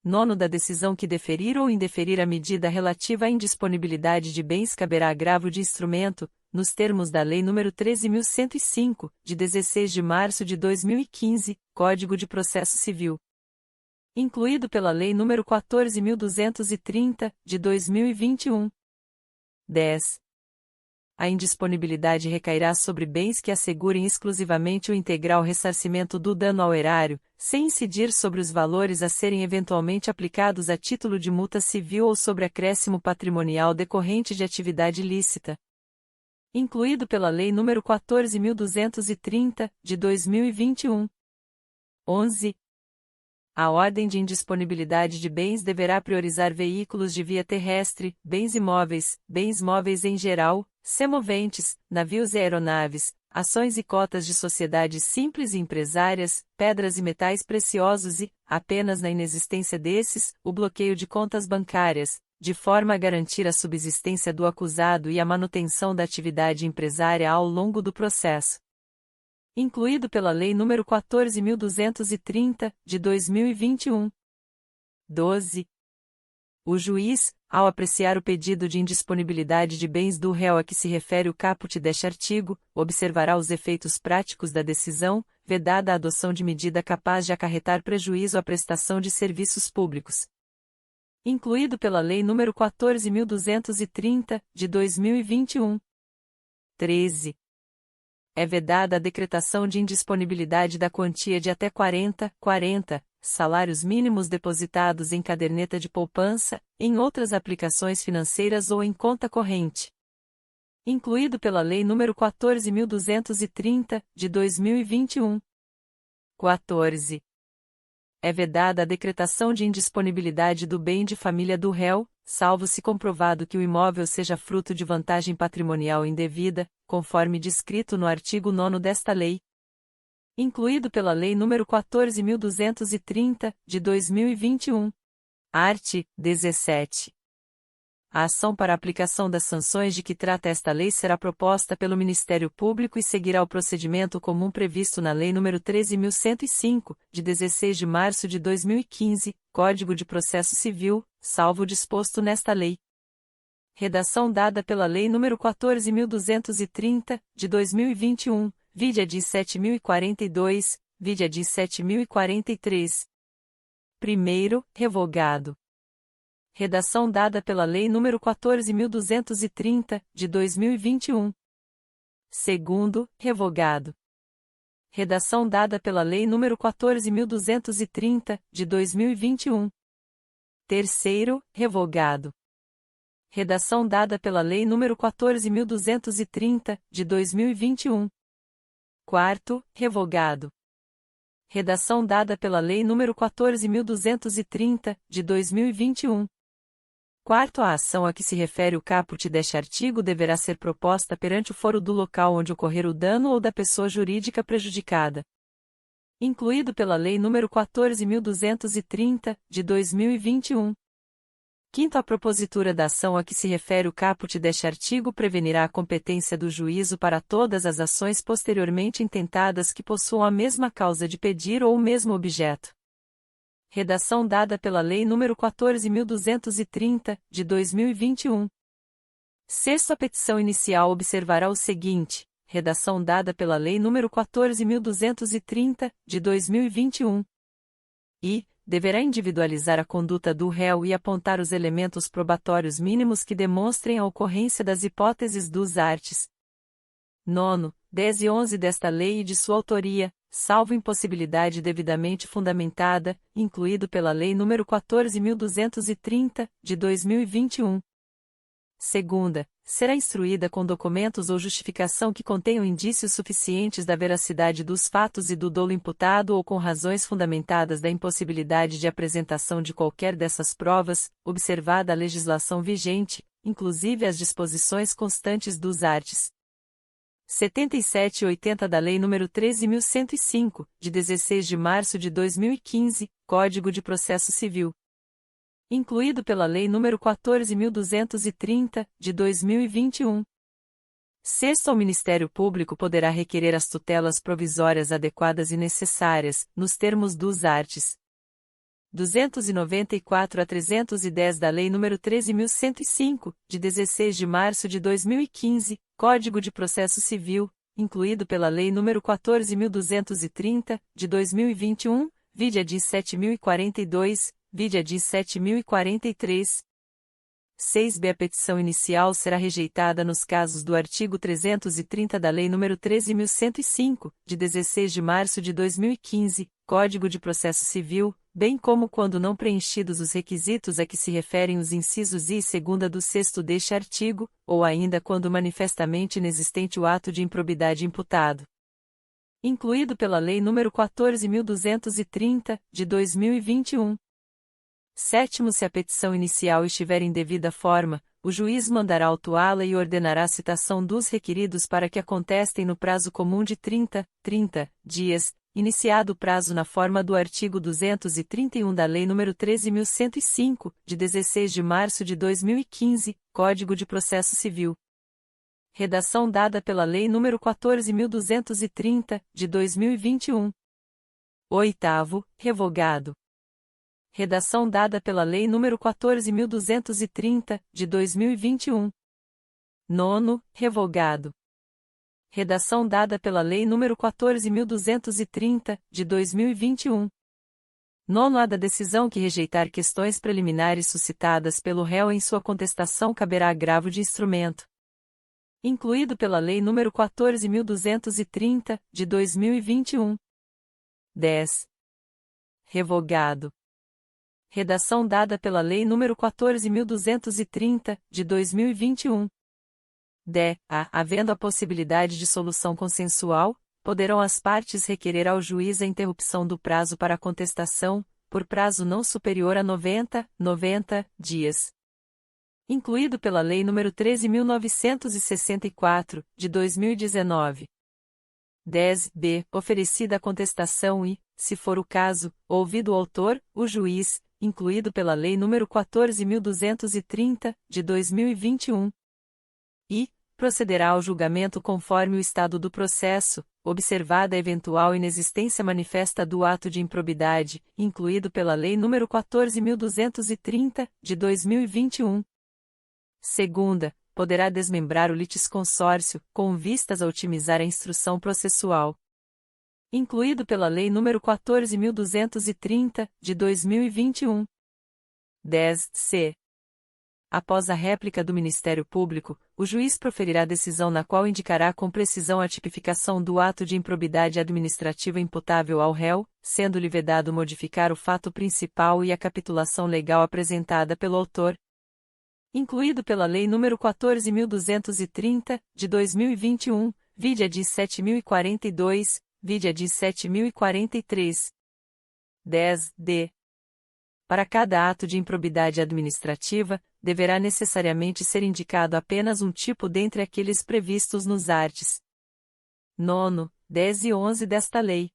Nono, da decisão que deferir ou indeferir a medida relativa à indisponibilidade de bens caberá agravo de instrumento, nos termos da Lei nº 13.105, de 16 de março de 2015, Código de Processo Civil. Incluído pela Lei nº 14.230, de 2021. 10. A indisponibilidade recairá sobre bens que assegurem exclusivamente o integral ressarcimento do dano ao erário, sem incidir sobre os valores a serem eventualmente aplicados a título de multa civil ou sobre acréscimo patrimonial decorrente de atividade ilícita. Incluído pela Lei nº 14.230, de 2021. 11. A ordem de indisponibilidade de bens deverá priorizar veículos de via terrestre, bens móveis em geral, semoventes, navios e aeronaves, ações e cotas de sociedades simples e empresárias, pedras e metais preciosos e, apenas na inexistência desses, o bloqueio de contas bancárias, de forma a garantir a subsistência do acusado e a manutenção da atividade empresária ao longo do processo. Incluído pela Lei nº 14.230, de 2021. 12. O juiz, ao apreciar o pedido de indisponibilidade de bens do réu a que se refere o caput deste artigo, observará os efeitos práticos da decisão, vedada a adoção de medida capaz de acarretar prejuízo à prestação de serviços públicos. Incluído pela Lei nº 14.230, de 2021. 13. É vedada a decretação de indisponibilidade da quantia de até 40 salários mínimos depositados em caderneta de poupança, em outras aplicações financeiras ou em conta corrente. Incluído pela Lei nº 14.230, de 2021. 14. É vedada a decretação de indisponibilidade do bem de família do réu, salvo se comprovado que o imóvel seja fruto de vantagem patrimonial indevida, conforme descrito no artigo 9º desta lei. Incluído pela Lei nº 14.230, de 2021. Art. 17. A ação para aplicação das sanções de que trata esta lei será proposta pelo Ministério Público e seguirá o procedimento comum previsto na Lei nº 13.105, de 16 de março de 2015, Código de Processo Civil, salvo o disposto nesta lei. Redação dada pela Lei nº 14.230, de 2021, vide a DI 7.042, vide a DI 7.043. Primeiro, revogado. Redação dada pela Lei nº 14.230, de 2021. Segundo, revogado. Redação dada pela Lei nº 14.230, de 2021. Terceiro, revogado. Redação dada pela Lei nº 14.230, de 2021. Quarto, revogado. Redação dada pela Lei nº 14.230, de 2021. Quarto, a ação a que se refere o caput deste artigo deverá ser proposta perante o foro do local onde ocorrer o dano ou da pessoa jurídica prejudicada. Incluído pela Lei nº 14.230, de 2021. Quinto, a propositura da ação a que se refere o caput deste artigo prevenirá a competência do juízo para todas as ações posteriormente intentadas que possuam a mesma causa de pedir ou o mesmo objeto. Redação dada pela Lei nº 14.230, de 2021. Sexto, a petição inicial observará o seguinte: redação dada pela Lei nº 14.230, de 2021. E deverá individualizar a conduta do réu e apontar os elementos probatórios mínimos que demonstrem a ocorrência das hipóteses dos arts. 9, 10 e 11 desta lei e de sua autoria, salvo impossibilidade devidamente fundamentada, incluído pela Lei nº 14.230, de 2021. Segunda, será instruída com documentos ou justificação que contenham indícios suficientes da veracidade dos fatos e do dolo imputado ou com razões fundamentadas da impossibilidade de apresentação de qualquer dessas provas, observada a legislação vigente, inclusive as disposições constantes dos arts. 77 e 80 da Lei nº 13.105, de 16 de março de 2015, Código de Processo Civil. Incluído pela Lei nº 14.230, de 2021. Sexto, o Ministério Público poderá requerer as tutelas provisórias adequadas e necessárias, nos termos dos arts. 294 a 310 da Lei nº 13.105, de 16 de março de 2015, Código de Processo Civil, incluído pela Lei nº 14.230, de 2021, vide a DI 7.042, vide a DI 7.043. 6b. A petição inicial será rejeitada nos casos do artigo 330 da Lei nº 13.105, de 16 de março de 2015, Código de Processo Civil, bem como quando não preenchidos os requisitos a que se referem os incisos I e segunda do 6º deste artigo, ou ainda quando manifestamente inexistente o ato de improbidade imputado. Incluído pela Lei nº 14.230, de 2021. Sétimo, se a petição inicial estiver em devida forma, o juiz mandará autuá-la e ordenará a citação dos requeridos para que a contestem no prazo comum de 30 dias, iniciado o prazo na forma do artigo 231 da Lei nº 13.105, de 16 de março de 2015, Código de Processo Civil. Redação dada pela Lei nº 14.230, de 2021. Oitavo, revogado. Redação dada pela Lei nº 14.230, de 2021. Nono, revogado. Redação dada pela Lei nº 14.230, de 2021. Nono, a da decisão que rejeitar questões preliminares suscitadas pelo réu em sua contestação caberá agravo de instrumento. Incluído pela Lei nº 14.230, de 2021. 10. Revogado. Redação dada pela Lei nº 14.230, de 2021. Havendo a possibilidade de solução consensual, poderão as partes requerer ao juiz a interrupção do prazo para a contestação, por prazo não superior a 90 dias. Incluído pela Lei nº 13.964, de 2019. 10b. Oferecida a contestação e, se for o caso, ouvido o autor, o juiz, incluído pela Lei nº 14.230, de 2021. E, procederá ao julgamento conforme o estado do processo, observada a eventual inexistência manifesta do ato de improbidade, incluído pela Lei nº 14.230, de 2021. Segunda, poderá desmembrar o litisconsórcio, com vistas a otimizar a instrução processual. Incluído pela Lei nº 14.230, de 2021. 10c. Após a réplica do Ministério Público, o juiz proferirá decisão na qual indicará com precisão a tipificação do ato de improbidade administrativa imputável ao réu, sendo-lhe vedado modificar o fato principal e a capitulação legal apresentada pelo autor. Incluído pela Lei nº 14.230, de 2021, vide a DI 7.042, vide a DI 7.043. 10d. Para cada ato de improbidade administrativa, deverá necessariamente ser indicado apenas um tipo dentre aqueles previstos nos arts. 9, 10 e 11 desta lei.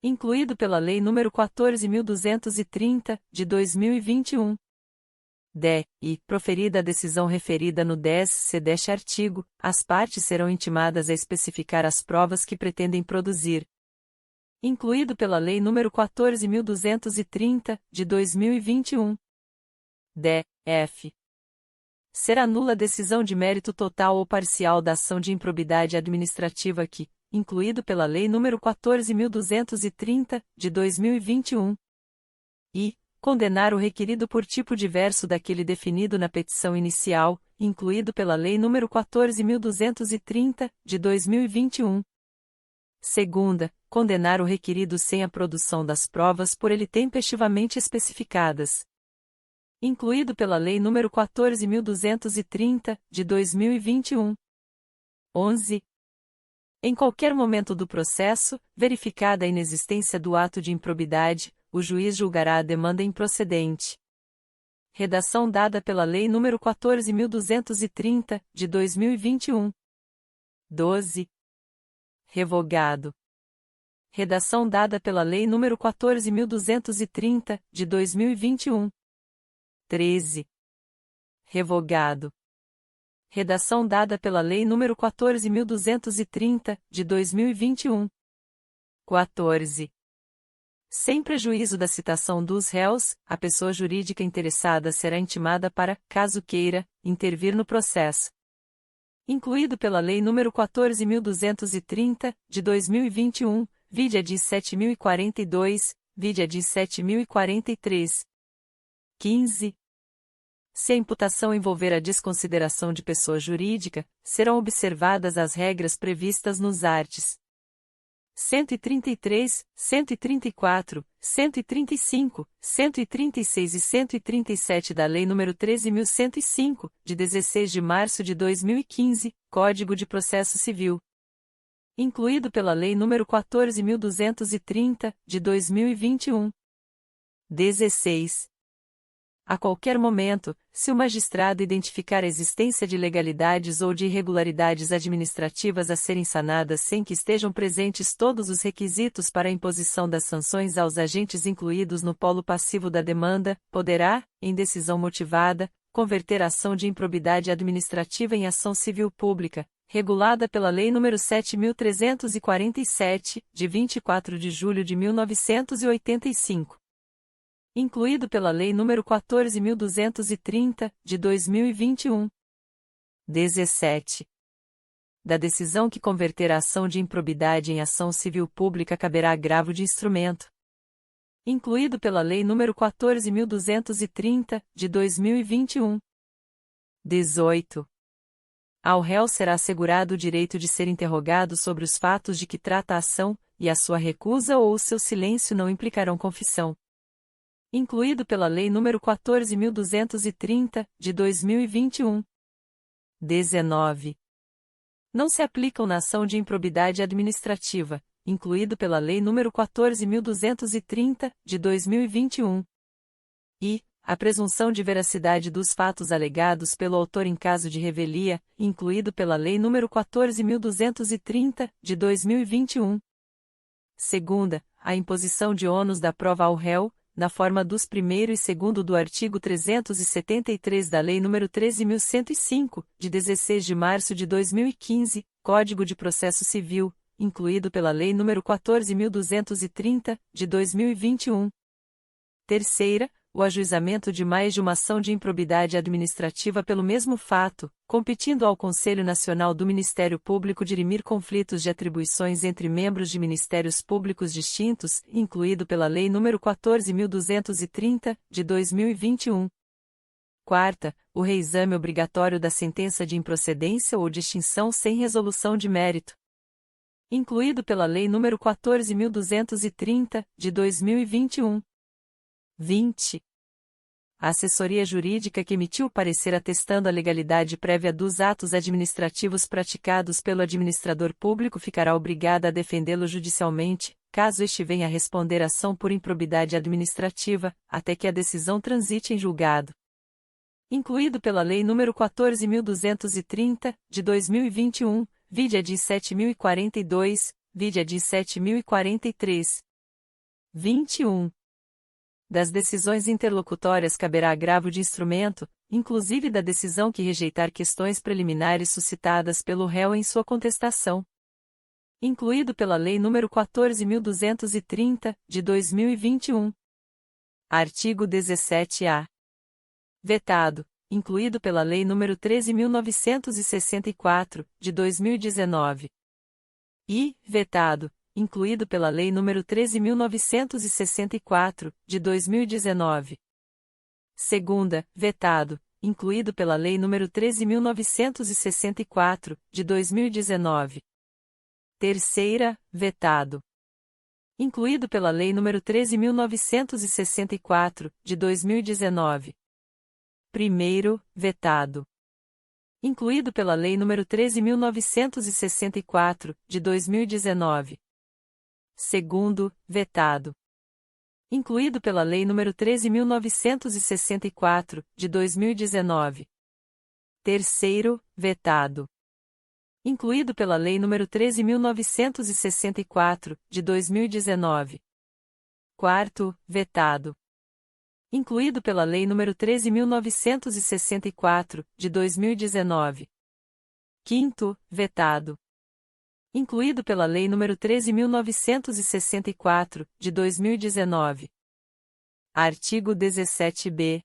Incluído pela Lei nº 14.230, de 2021. E, proferida a decisão referida no 10c deste artigo, as partes serão intimadas a especificar as provas que pretendem produzir. Incluído pela Lei nº 14.230, de 2021. F. Será nula a decisão de mérito total ou parcial da ação de improbidade administrativa que, incluído pela Lei nº 14.230, de 2021. E, condenar o requerido por tipo diverso daquele definido na petição inicial, incluído pela Lei nº 14.230, de 2021. Segunda, condenar o requerido sem a produção das provas por ele tempestivamente especificadas. Incluído pela Lei nº 14.230, de 2021. 11. Em qualquer momento do processo, verificada a inexistência do ato de improbidade, o juiz julgará a demanda improcedente. Redação dada pela Lei nº 14.230, de 2021. 12. Revogado. Redação dada pela Lei nº 14.230, de 2021. 13. Revogado. Redação dada pela Lei nº 14.230, de 2021. 14. Sem prejuízo da citação dos réus, a pessoa jurídica interessada será intimada para, caso queira, intervir no processo. Incluído pela Lei nº 14.230, de 2021, vide a DI 7.042, vide a DI 7.043. 15. Se a imputação envolver a desconsideração de pessoa jurídica, serão observadas as regras previstas nos arts. 133, 134, 135, 136 e 137 da Lei nº 13.105, de 16 de março de 2015, Código de Processo Civil. Incluído pela Lei nº 14.230, de 2021. 16. A qualquer momento, se o magistrado identificar a existência de ilegalidades ou de irregularidades administrativas a serem sanadas sem que estejam presentes todos os requisitos para a imposição das sanções aos agentes incluídos no polo passivo da demanda, poderá, em decisão motivada, converter a ação de improbidade administrativa em ação civil pública, regulada pela Lei nº 7.347, de 24 de julho de 1985. Incluído pela Lei nº 14.230, de 2021. 17. Da decisão que converter a ação de improbidade em ação civil pública caberá agravo de instrumento. Incluído pela Lei nº 14.230, de 2021. 18. Ao réu será assegurado o direito de ser interrogado sobre os fatos de que trata a ação, e a sua recusa ou o seu silêncio não implicarão confissão. Incluído pela Lei nº 14.230, de 2021. 19. não se aplicam na ação de improbidade administrativa, incluído pela Lei nº 14.230, de 2021. E a presunção de veracidade dos fatos alegados pelo autor em caso de revelia, incluído pela Lei nº 14.230, de 2021. Segunda, a imposição de ônus da prova ao réu, na forma dos 1º e 2º do artigo 373 da Lei nº 13.105, de 16 de março de 2015, Código de Processo Civil, incluído pela Lei nº 14.230, de 2021. Terceira, o ajuizamento de mais de uma ação de improbidade administrativa pelo mesmo fato, competindo ao Conselho Nacional do Ministério Público dirimir conflitos de atribuições entre membros de ministérios públicos distintos, incluído pela Lei nº 14.230, de 2021. Quarta, o reexame obrigatório da sentença de improcedência ou de extinção sem resolução de mérito, incluído pela Lei nº 14.230, de 2021. 20. A assessoria jurídica que emitiu o parecer atestando a legalidade prévia dos atos administrativos praticados pelo administrador público ficará obrigada a defendê-lo judicialmente, caso este venha a responder ação por improbidade administrativa, até que a decisão transite em julgado. Incluído pela Lei nº 14.230, de 2021, vide edis 7.042, vide edis 7.043. 21. Das decisões interlocutórias caberá agravo de instrumento, inclusive da decisão que rejeitar questões preliminares suscitadas pelo réu em sua contestação. Incluído pela Lei nº 14.230, de 2021. Artigo 17-A. Vetado, incluído pela Lei nº 13.964, de 2019. E, vetado, incluído pela Lei nº 13.964, de 2019. Segunda, vetado, incluído pela Lei nº 13.964, de 2019. Terceira, vetado, incluído pela Lei nº 13.964, de 2019. Primeiro, vetado, incluído pela Lei nº 13.964, de 2019. Segundo, vetado, incluído pela Lei nº 13.964, de 2019. Terceiro, vetado, incluído pela Lei nº 13.964, de 2019. Quarto, vetado, incluído pela Lei nº 13.964, de 2019. Quinto, vetado, incluído pela Lei nº 13.964, de 2019. Artigo 17-B.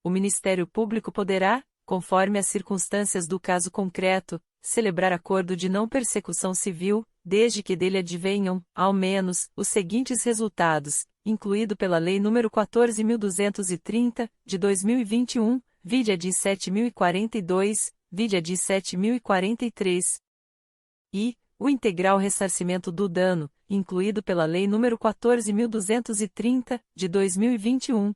O Ministério Público poderá, conforme as circunstâncias do caso concreto, celebrar acordo de não persecução civil, desde que dele advenham, ao menos, os seguintes resultados, incluído pela Lei nº 14.230, de 2021, vide edis 7.042, vide edis 7.043. E o integral ressarcimento do dano, incluído pela Lei nº 14.230, de 2021.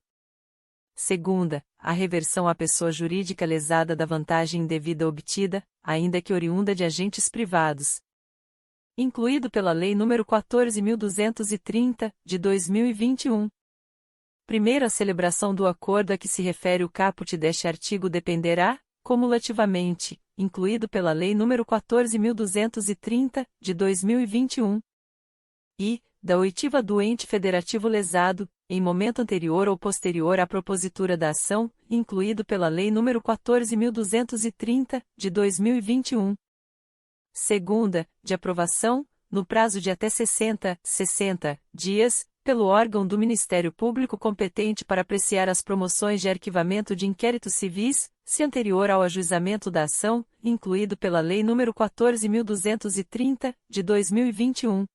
Segunda, a reversão à pessoa jurídica lesada da vantagem indevida obtida, ainda que oriunda de agentes privados, incluído pela Lei nº 14.230, de 2021. Primeiro, a celebração do acordo a que se refere o caput deste artigo dependerá, cumulativamente, incluído pela Lei nº 14.230, de 2021. E, da oitiva do ente federativo lesado, em momento anterior ou posterior à propositura da ação, incluído pela Lei nº 14.230, de 2021. Segunda, de aprovação, no prazo de até 60 dias, pelo órgão do Ministério Público competente para apreciar as promoções de arquivamento de inquéritos civis, se anterior ao ajuizamento da ação, incluído pela Lei nº 14.230, de 2021.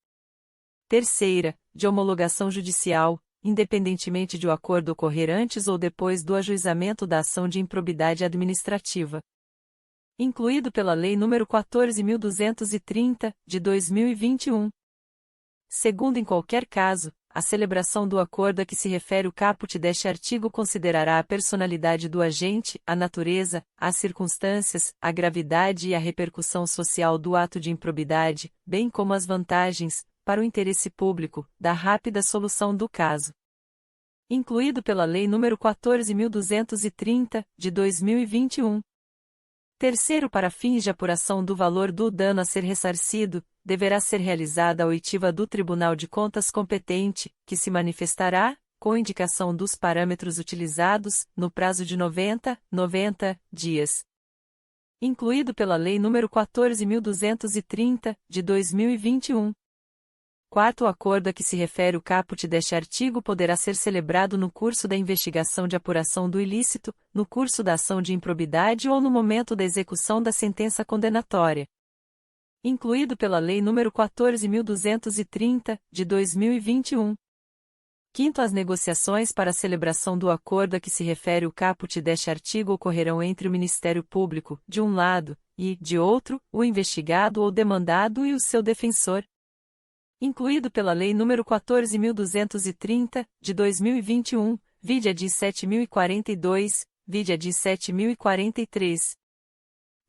Terceira, de homologação judicial, independentemente de o acordo ocorrer antes ou depois do ajuizamento da ação de improbidade administrativa, incluído pela Lei nº 14.230, de 2021. Segundo, em qualquer caso, a celebração do acordo a que se refere o caput deste artigo considerará a personalidade do agente, a natureza, as circunstâncias, a gravidade e a repercussão social do ato de improbidade, bem como as vantagens, para o interesse público, da rápida solução do caso. Incluído pela Lei nº 14.230, de 2021. Terceiro, para fins de apuração do valor do dano a ser ressarcido, deverá ser realizada a oitiva do Tribunal de Contas competente, que se manifestará, com indicação dos parâmetros utilizados, no prazo de 90 dias. Incluído pela Lei nº 14.230, de 2021. Quarto, o acordo a que se refere o caput deste artigo poderá ser celebrado no curso da investigação de apuração do ilícito, no curso da ação de improbidade ou no momento da execução da sentença condenatória. Incluído pela Lei nº 14.230, de 2021. Quinto, as negociações para a celebração do acordo a que se refere o caput deste artigo ocorrerão entre o Ministério Público, de um lado, e, de outro, o investigado ou demandado e o seu defensor. Incluído pela Lei nº 14.230, de 2021, vide a de 7.042, vide a de 7.043.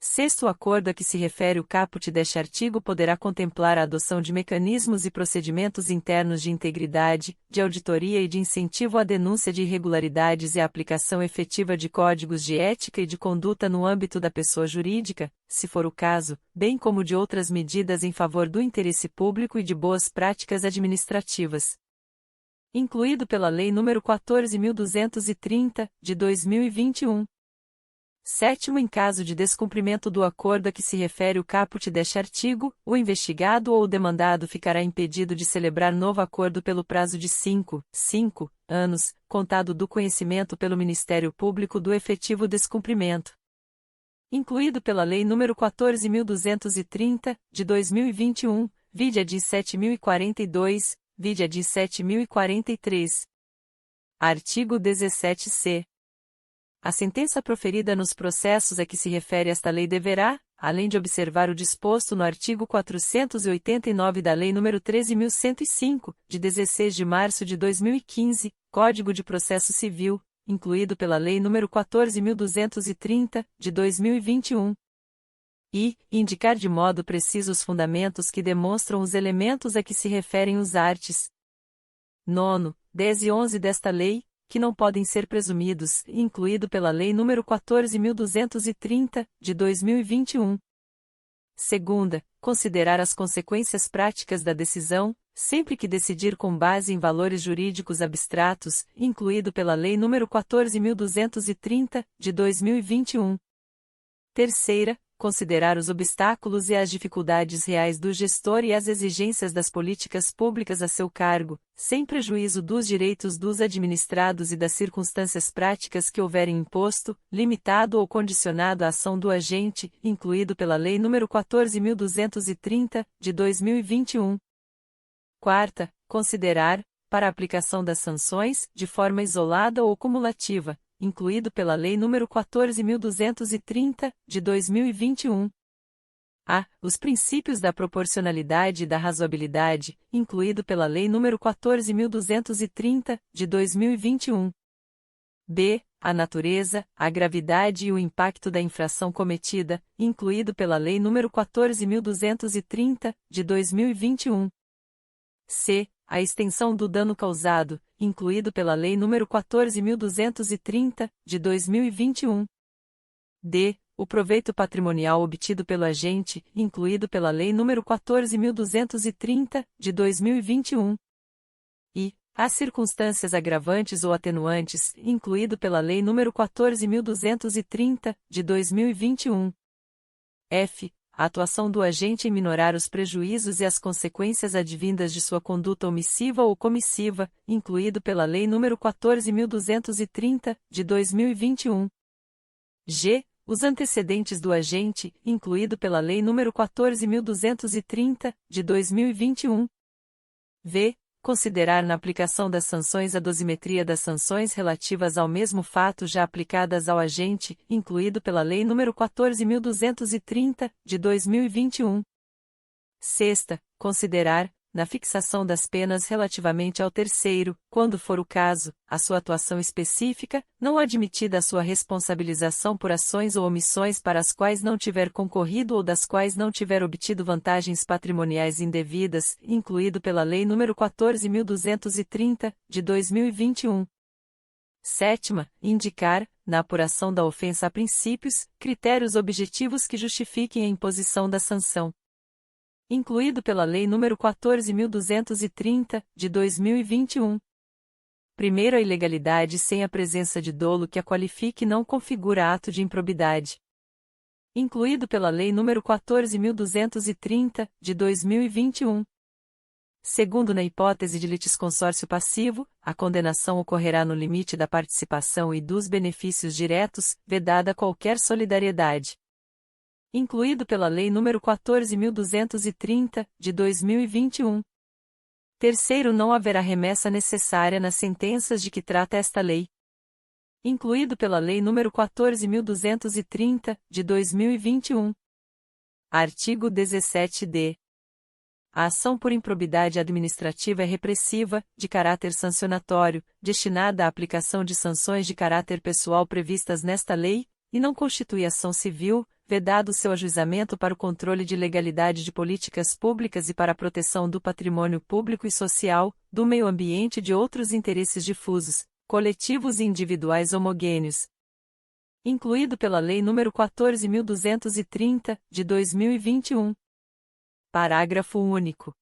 Sexto, o acordo a que se refere o caput deste artigo poderá contemplar a adoção de mecanismos e procedimentos internos de integridade, de auditoria e de incentivo à denúncia de irregularidades e a aplicação efetiva de códigos de ética e de conduta no âmbito da pessoa jurídica, se for o caso, bem como de outras medidas em favor do interesse público e de boas práticas administrativas. Incluído pela Lei nº 14.230, de 2021. Sétimo, em caso de descumprimento do acordo a que se refere o caput deste artigo, o investigado ou o demandado ficará impedido de celebrar novo acordo pelo prazo de 5 anos, contado do conhecimento pelo Ministério Público do efetivo descumprimento. Incluído pela Lei nº 14.230, de 2021, vide a de 7.042, vide a de 7.043. Artigo 17-C. A sentença proferida nos processos a que se refere esta lei deverá, além de observar o disposto no artigo 489 da Lei nº 13.105, de 16 de março de 2015, Código de Processo Civil, incluído pela Lei nº 14.230, de 2021, e indicar de modo preciso os fundamentos que demonstram os elementos a que se referem os arts. 9, 10 e 11 desta lei, que não podem ser presumidos, incluído pela Lei nº 14.230, de 2021. Segunda, considerar as consequências práticas da decisão, sempre que decidir com base em valores jurídicos abstratos, incluído pela Lei nº 14.230, de 2021. Terceira, considerar os obstáculos e as dificuldades reais do gestor e as exigências das políticas públicas a seu cargo, sem prejuízo dos direitos dos administrados e das circunstâncias práticas que houverem imposto, limitado ou condicionado a ação do agente, incluído pela Lei nº 14.230, de 2021. Quarta, considerar, para a aplicação das sanções, de forma isolada ou cumulativa, incluído pela Lei nº 14.230, de 2021. A. Os princípios da proporcionalidade e da razoabilidade, incluído pela Lei nº 14.230, de 2021. B. A natureza, a gravidade e o impacto da infração cometida, incluído pela Lei nº 14.230, de 2021. C. A extensão do dano causado, incluído pela Lei nº 14.230, de 2021. D. O proveito patrimonial obtido pelo agente, incluído pela Lei nº 14.230, de 2021. E. As circunstâncias agravantes ou atenuantes, incluído pela Lei nº 14.230, de 2021. F. A atuação do agente em minorar os prejuízos e as consequências advindas de sua conduta omissiva ou comissiva, incluído pela Lei nº 14.230, de 2021. G. Os antecedentes do agente, incluído pela Lei nº 14.230, de 2021. V. Considerar na aplicação das sanções a dosimetria das sanções relativas ao mesmo fato já aplicadas ao agente, incluído pela Lei nº 14.230, de 2021. Sexta, considerar, na fixação das penas relativamente ao terceiro, quando for o caso, a sua atuação específica, não admitida a sua responsabilização por ações ou omissões para as quais não tiver concorrido ou das quais não tiver obtido vantagens patrimoniais indevidas, incluído pela Lei nº 14.230, de 2021. Sétima, indicar, na apuração da ofensa a princípios, critérios objetivos que justifiquem a imposição da sanção. Incluído pela Lei nº 14.230, de 2021. Primeiro, a ilegalidade sem a presença de dolo que a qualifique não configura ato de improbidade. Incluído pela Lei nº 14.230, de 2021. Segundo, na hipótese de litisconsórcio passivo, a condenação ocorrerá no limite da participação e dos benefícios diretos, vedada qualquer solidariedade. Incluído pela Lei nº 14.230, de 2021. Terceiro, não haverá remessa necessária nas sentenças de que trata esta lei. Incluído pela Lei nº 14.230, de 2021. Artigo 17-D. A ação por improbidade administrativa é repressiva, de caráter sancionatório, destinada à aplicação de sanções de caráter pessoal previstas nesta lei, e não constitui ação civil, vedado seu ajuizamento para o controle de legalidade de políticas públicas e para a proteção do patrimônio público e social, do meio ambiente e de outros interesses difusos, coletivos e individuais homogêneos. Incluído pela Lei nº 14.230, de 2021. Parágrafo único.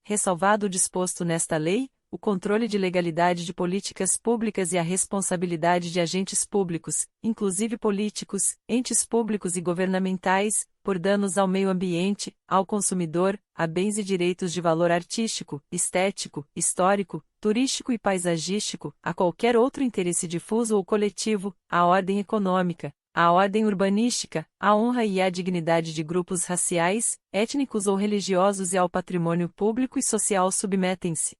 Ressalvado o disposto nesta lei, o controle de legalidade de políticas públicas e a responsabilidade de agentes públicos, inclusive políticos, entes públicos e governamentais, por danos ao meio ambiente, ao consumidor, a bens e direitos de valor artístico, estético, histórico, turístico e paisagístico, a qualquer outro interesse difuso ou coletivo, à ordem econômica, à ordem urbanística, à honra e à dignidade de grupos raciais, étnicos ou religiosos e ao patrimônio público e social submetem-se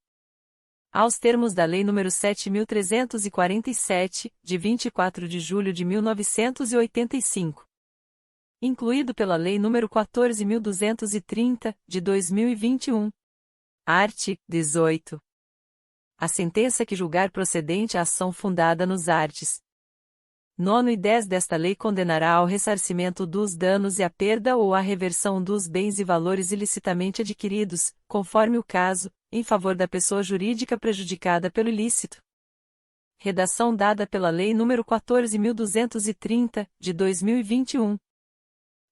aos termos da Lei nº 7.347, de 24 de julho de 1985. Incluído pela Lei nº 14.230, de 2021. Art. 18. A sentença que julgar procedente a ação fundada nos arts. 9 e 10 desta lei condenará ao ressarcimento dos danos e à perda ou à reversão dos bens e valores ilicitamente adquiridos, conforme o caso, em favor da pessoa jurídica prejudicada pelo ilícito. Redação dada pela Lei nº 14.230, de 2021.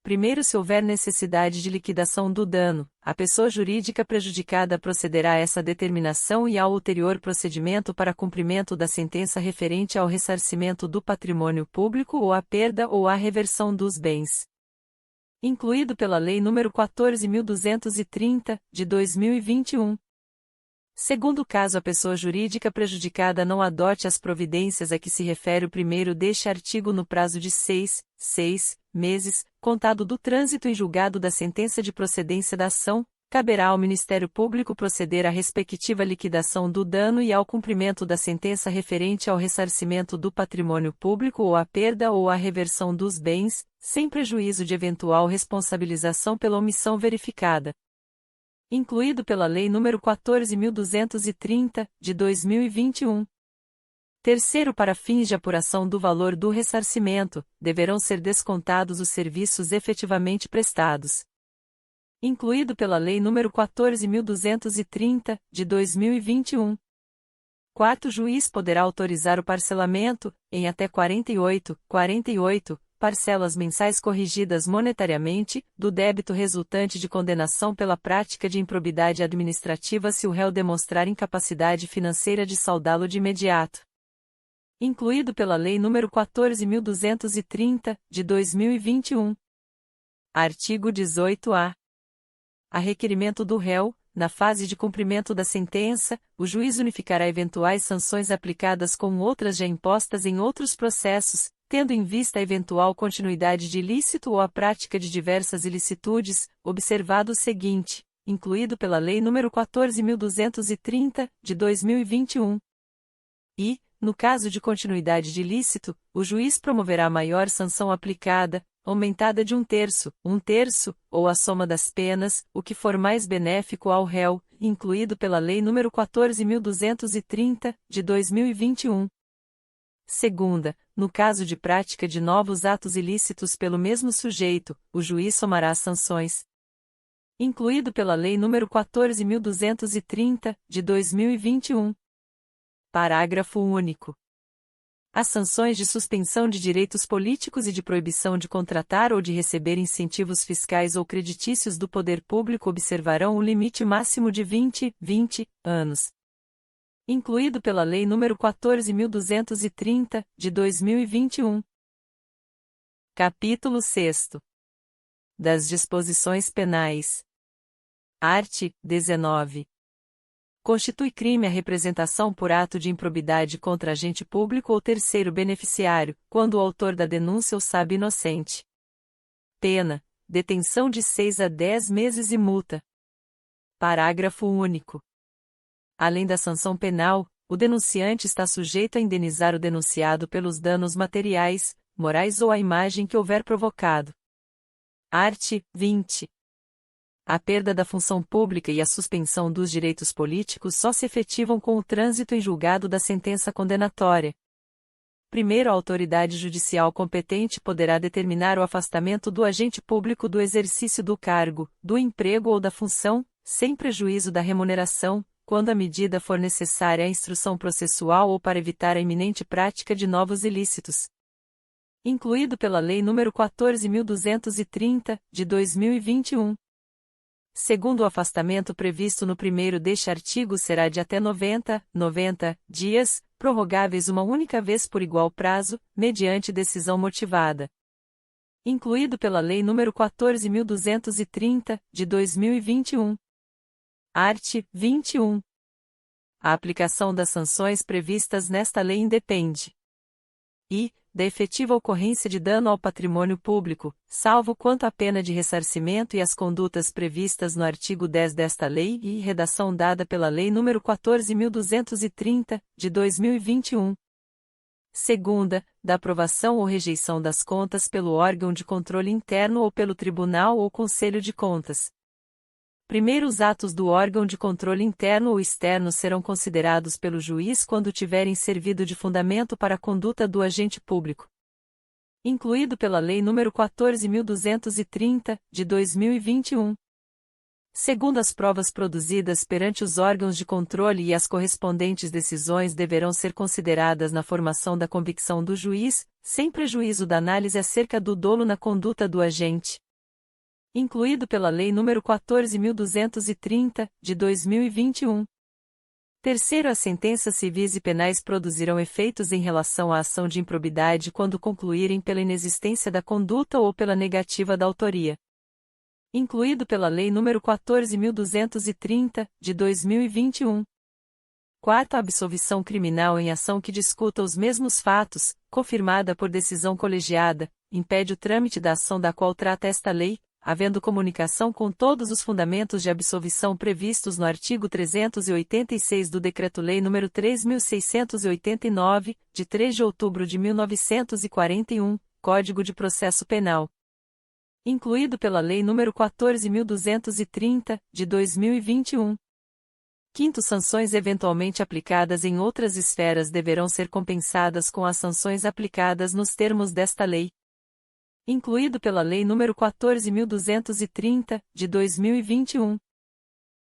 Primeiro, se houver necessidade de liquidação do dano, a pessoa jurídica prejudicada procederá a essa determinação e ao ulterior procedimento para cumprimento da sentença referente ao ressarcimento do patrimônio público ou à perda ou à reversão dos bens. Incluído pela Lei nº 14.230, de 2021. Segundo caso a pessoa jurídica prejudicada não adote as providências a que se refere o primeiro deste artigo no prazo de 6 meses, contado do trânsito em julgado da sentença de procedência da ação, caberá ao Ministério Público proceder à respectiva liquidação do dano e ao cumprimento da sentença referente ao ressarcimento do patrimônio público ou à perda ou à reversão dos bens, sem prejuízo de eventual responsabilização pela omissão verificada. Incluído pela Lei nº 14.230, de 2021. Terceiro, para fins de apuração do valor do ressarcimento, deverão ser descontados os serviços efetivamente prestados. Incluído pela Lei nº 14.230, de 2021. Quarto, juiz poderá autorizar o parcelamento, em até 48 parcelas mensais corrigidas monetariamente, do débito resultante de condenação pela prática de improbidade administrativa se o réu demonstrar incapacidade financeira de saldá-lo de imediato. Incluído pela Lei nº 14.230, de 2021. Artigo 18-A. A requerimento do réu, na fase de cumprimento da sentença, o juiz unificará eventuais sanções aplicadas com outras já impostas em outros processos, tendo em vista a eventual continuidade de ilícito ou a prática de diversas ilicitudes, observado o seguinte, incluído pela Lei nº 14.230, de 2021. E, no caso de continuidade de ilícito, o juiz promoverá a maior sanção aplicada, aumentada de 1/3, ou a soma das penas, o que for mais benéfico ao réu, incluído pela Lei nº 14.230, de 2021. Segunda, no caso de prática de novos atos ilícitos pelo mesmo sujeito, o juiz somará as sanções. Incluído pela Lei nº 14.230, de 2021. Parágrafo único. As sanções de suspensão de direitos políticos e de proibição de contratar ou de receber incentivos fiscais ou creditícios do poder público observarão o limite máximo de 20 anos. Incluído pela Lei nº 14.230, de 2021. Capítulo 6º. Das disposições penais. Art. 19. Constitui crime a representação por ato de improbidade contra agente público ou terceiro beneficiário, quando o autor da denúncia o sabe inocente. Pena: detenção de 6 a 10 meses e multa. Parágrafo único. Além da sanção penal, o denunciante está sujeito a indenizar o denunciado pelos danos materiais, morais ou à imagem que houver provocado. Art. 20. A perda da função pública e a suspensão dos direitos políticos só se efetivam com o trânsito em julgado da sentença condenatória. Primeiro, a autoridade judicial competente poderá determinar o afastamento do agente público do exercício do cargo, do emprego ou da função, sem prejuízo da remuneração, quando a medida for necessária à instrução processual ou para evitar a iminente prática de novos ilícitos. Incluído pela Lei nº 14.230, de 2021. Segundo o afastamento previsto no primeiro deste artigo será de até 90 dias, prorrogáveis uma única vez por igual prazo, mediante decisão motivada. Incluído pela Lei nº 14.230, de 2021. Art. 21. A aplicação das sanções previstas nesta lei independe da efetiva ocorrência de dano ao patrimônio público, salvo quanto à pena de ressarcimento e as condutas previstas no artigo 10 desta lei e redação dada pela Lei nº 14.230, de 2021. Segunda, da aprovação ou rejeição das contas pelo órgão de controle interno ou pelo Tribunal ou Conselho de Contas. Primeiro, os atos do órgão de controle interno ou externo serão considerados pelo juiz quando tiverem servido de fundamento para a conduta do agente público. Incluído pela Lei nº 14.230, de 2021. Segundo, as provas produzidas perante os órgãos de controle e as correspondentes decisões deverão ser consideradas na formação da convicção do juiz, sem prejuízo da análise acerca do dolo na conduta do agente. Incluído pela Lei nº 14.230, de 2021. Terceiro, as sentenças civis e penais produzirão efeitos em relação à ação de improbidade quando concluírem pela inexistência da conduta ou pela negativa da autoria. Incluído pela Lei nº 14.230, de 2021. Quarto, a absolvição criminal em ação que discuta os mesmos fatos, confirmada por decisão colegiada, impede o trâmite da ação da qual trata esta lei, havendo comunicação com todos os fundamentos de absolvição previstos no artigo 386 do Decreto-Lei nº 3.689, de 3 de outubro de 1941, Código de Processo Penal. Incluído pela Lei nº 14.230, de 2021. Quinto, sanções eventualmente aplicadas em outras esferas deverão ser compensadas com as sanções aplicadas nos termos desta lei. Incluído pela Lei nº 14.230, de 2021.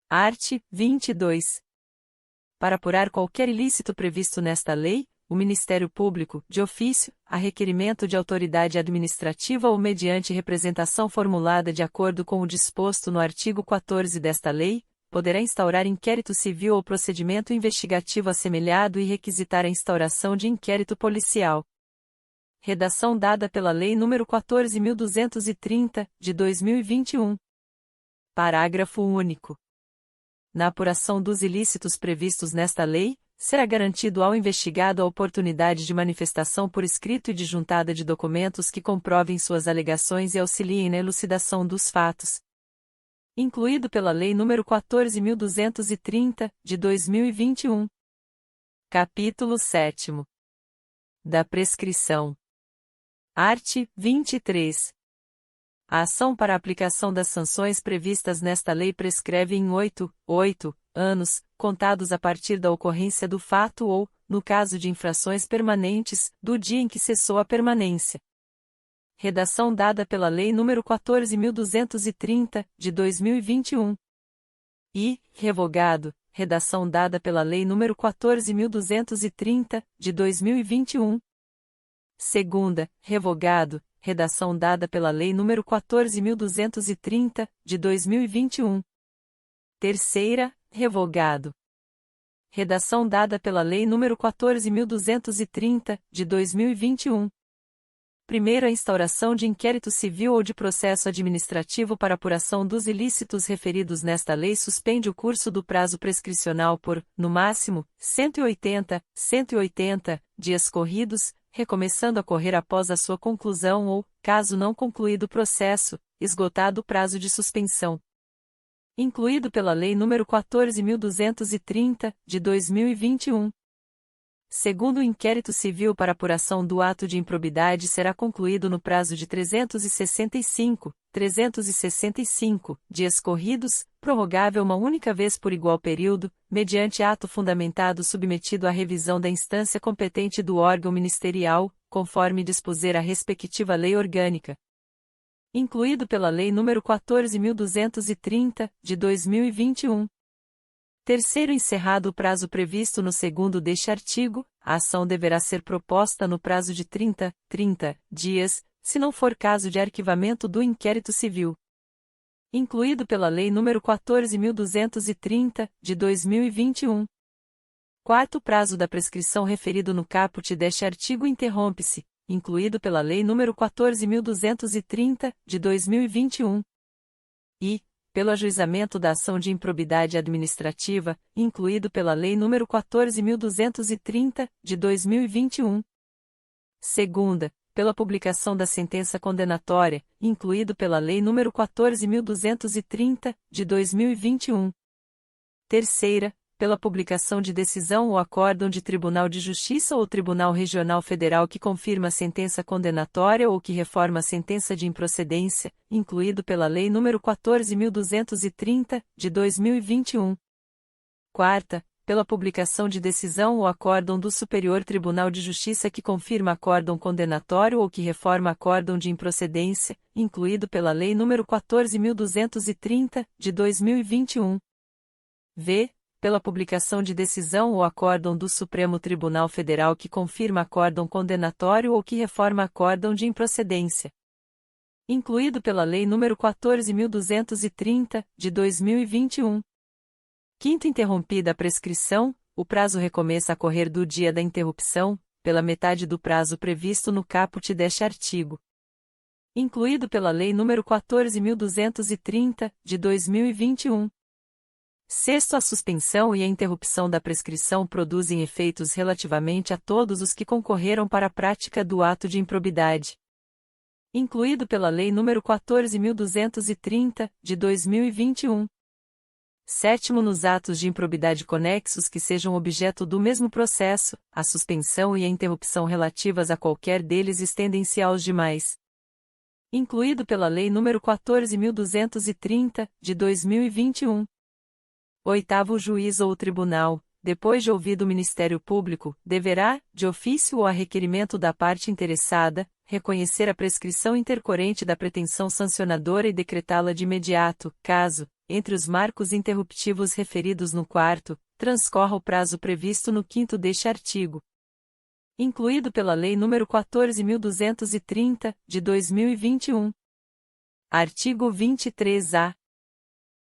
Art. 22. Para apurar qualquer ilícito previsto nesta lei, o Ministério Público, de ofício, a requerimento de autoridade administrativa ou mediante representação formulada de acordo com o disposto no artigo 14 desta lei, poderá instaurar inquérito civil ou procedimento investigativo assemelhado e requisitar a instauração de inquérito policial. Redação dada pela Lei nº 14.230, de 2021. Parágrafo único. Na apuração dos ilícitos previstos nesta lei, será garantido ao investigado a oportunidade de manifestação por escrito e de juntada de documentos que comprovem suas alegações e auxiliem na elucidação dos fatos. Incluído pela Lei nº 14.230, de 2021. Capítulo 7º. Da prescrição. Art. 23. A ação para a aplicação das sanções previstas nesta lei prescreve em 8 anos, contados a partir da ocorrência do fato ou, no caso de infrações permanentes, do dia em que cessou a permanência. Redação dada pela Lei nº 14.230, de 2021. E, revogado, redação dada pela Lei nº 14.230, de 2021. Segunda, revogado, redação dada pela Lei nº 14.230, de 2021. Terceira, revogado. Redação dada pela Lei nº 14.230, de 2021. Primeiro, a instauração de inquérito civil ou de processo administrativo para apuração dos ilícitos referidos nesta lei suspende o curso do prazo prescricional por, no máximo, 180 dias corridos, recomeçando a correr após a sua conclusão ou, caso não concluído o processo, esgotado o prazo de suspensão. Incluído pela Lei nº 14.230, de 2021. Segundo, o inquérito civil para apuração do ato de improbidade será concluído no prazo de 365 dias corridos, prorrogável uma única vez por igual período, mediante ato fundamentado submetido à revisão da instância competente do órgão ministerial, conforme dispuser a respectiva lei orgânica. Incluído pela Lei nº 14.230, de 2021. Terceiro, encerrado o prazo previsto no segundo deste artigo, a ação deverá ser proposta no prazo de 30 dias, se não for caso de arquivamento do inquérito civil. Incluído pela Lei nº 14.230, de 2021. Quarto, prazo da prescrição referido no caput deste artigo interrompe-se, incluído pela Lei nº 14.230, de 2021. E, pelo ajuizamento da ação de improbidade administrativa, incluído pela Lei nº 14.230, de 2021. Segunda, pela publicação da sentença condenatória, incluído pela Lei nº 14.230, de 2021. Terceira, pela publicação de decisão ou acórdão de Tribunal de Justiça ou Tribunal Regional Federal que confirma a sentença condenatória ou que reforma a sentença de improcedência, incluído pela Lei nº 14.230, de 2021. Quarta, pela publicação de decisão ou acórdão do Superior Tribunal de Justiça que confirma acórdão condenatório ou que reforma acórdão de improcedência, incluído pela Lei nº 14.230, de 2021. V. Pela publicação de decisão ou acórdão do Supremo Tribunal Federal que confirma acórdão condenatório ou que reforma acórdão de improcedência. Incluído pela Lei nº 14.230, de 2021. Quinto, interrompida a prescrição, o prazo recomeça a correr do dia da interrupção, pela metade do prazo previsto no caput deste artigo. Incluído pela Lei nº 14.230, de 2021. Sexto, a suspensão e a interrupção da prescrição produzem efeitos relativamente a todos os que concorreram para a prática do ato de improbidade. Incluído pela Lei nº 14.230, de 2021. Sétimo, nos atos de improbidade conexos que sejam objeto do mesmo processo, a suspensão e a interrupção relativas a qualquer deles estendem-se aos demais. Incluído pela Lei nº 14.230, de 2021. Oitavo, o juiz ou o tribunal, depois de ouvido o Ministério Público, deverá, de ofício ou a requerimento da parte interessada, reconhecer a prescrição intercorrente da pretensão sancionadora e decretá-la de imediato, caso, entre os marcos interruptivos referidos no quarto, transcorra o prazo previsto no quinto deste artigo. Incluído pela Lei nº 14.230, de 2021. Artigo 23-A.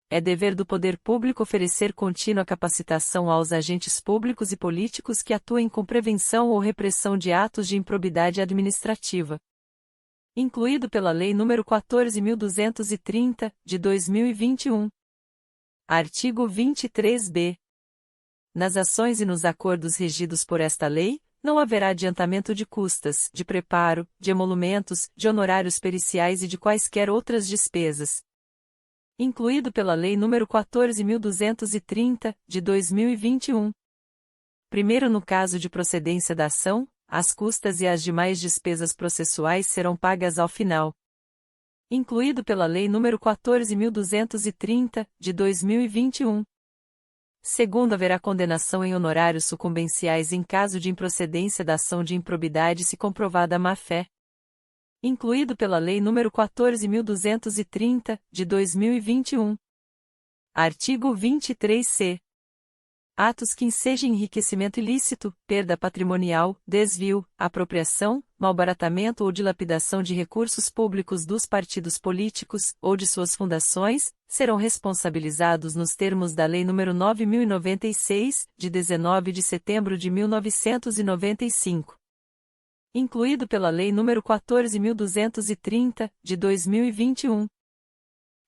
É dever do poder público oferecer contínua capacitação aos agentes públicos e políticos que atuem com prevenção ou repressão de atos de improbidade administrativa. Incluído pela Lei nº 14.230, de 2021. Artigo 23-B. Nas ações e nos acordos regidos por esta lei, não haverá adiantamento de custas, de preparo, de emolumentos, de honorários periciais e de quaisquer outras despesas. Incluído pela Lei nº 14.230, de 2021. Primeiro, no caso de procedência da ação, as custas e as demais despesas processuais serão pagas ao final. incluído pela Lei nº 14.230, de 2021. Segundo, haverá condenação em honorários sucumbenciais em caso de improcedência da ação de improbidade se comprovada a má-fé. Incluído pela Lei nº 14.230, de 2021. Artigo 23-C. Atos que ensejem enriquecimento ilícito, perda patrimonial, desvio, apropriação, malbaratamento ou dilapidação de recursos públicos dos partidos políticos, ou de suas fundações, serão responsabilizados nos termos da Lei nº 9.096, de 19 de setembro de 1995. Incluído pela Lei nº 14.230, de 2021.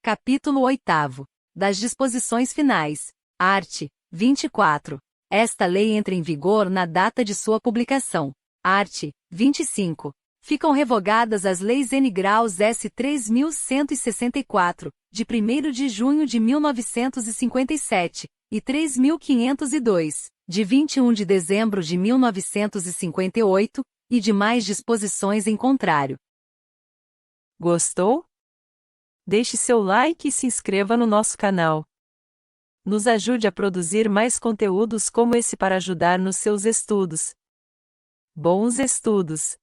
Capítulo 8º. Das disposições finais. Art. 24. Esta lei entra em vigor na data de sua publicação. Art. 25. Ficam revogadas as leis N. Graus S. 3.164, de 1º de junho de 1957, e 3.502, de 21 de dezembro de 1958, e demais disposições em contrário. Gostou? Deixe seu like e se inscreva no nosso canal. Nos ajude a produzir mais conteúdos como esse para ajudar nos seus estudos. Bons estudos!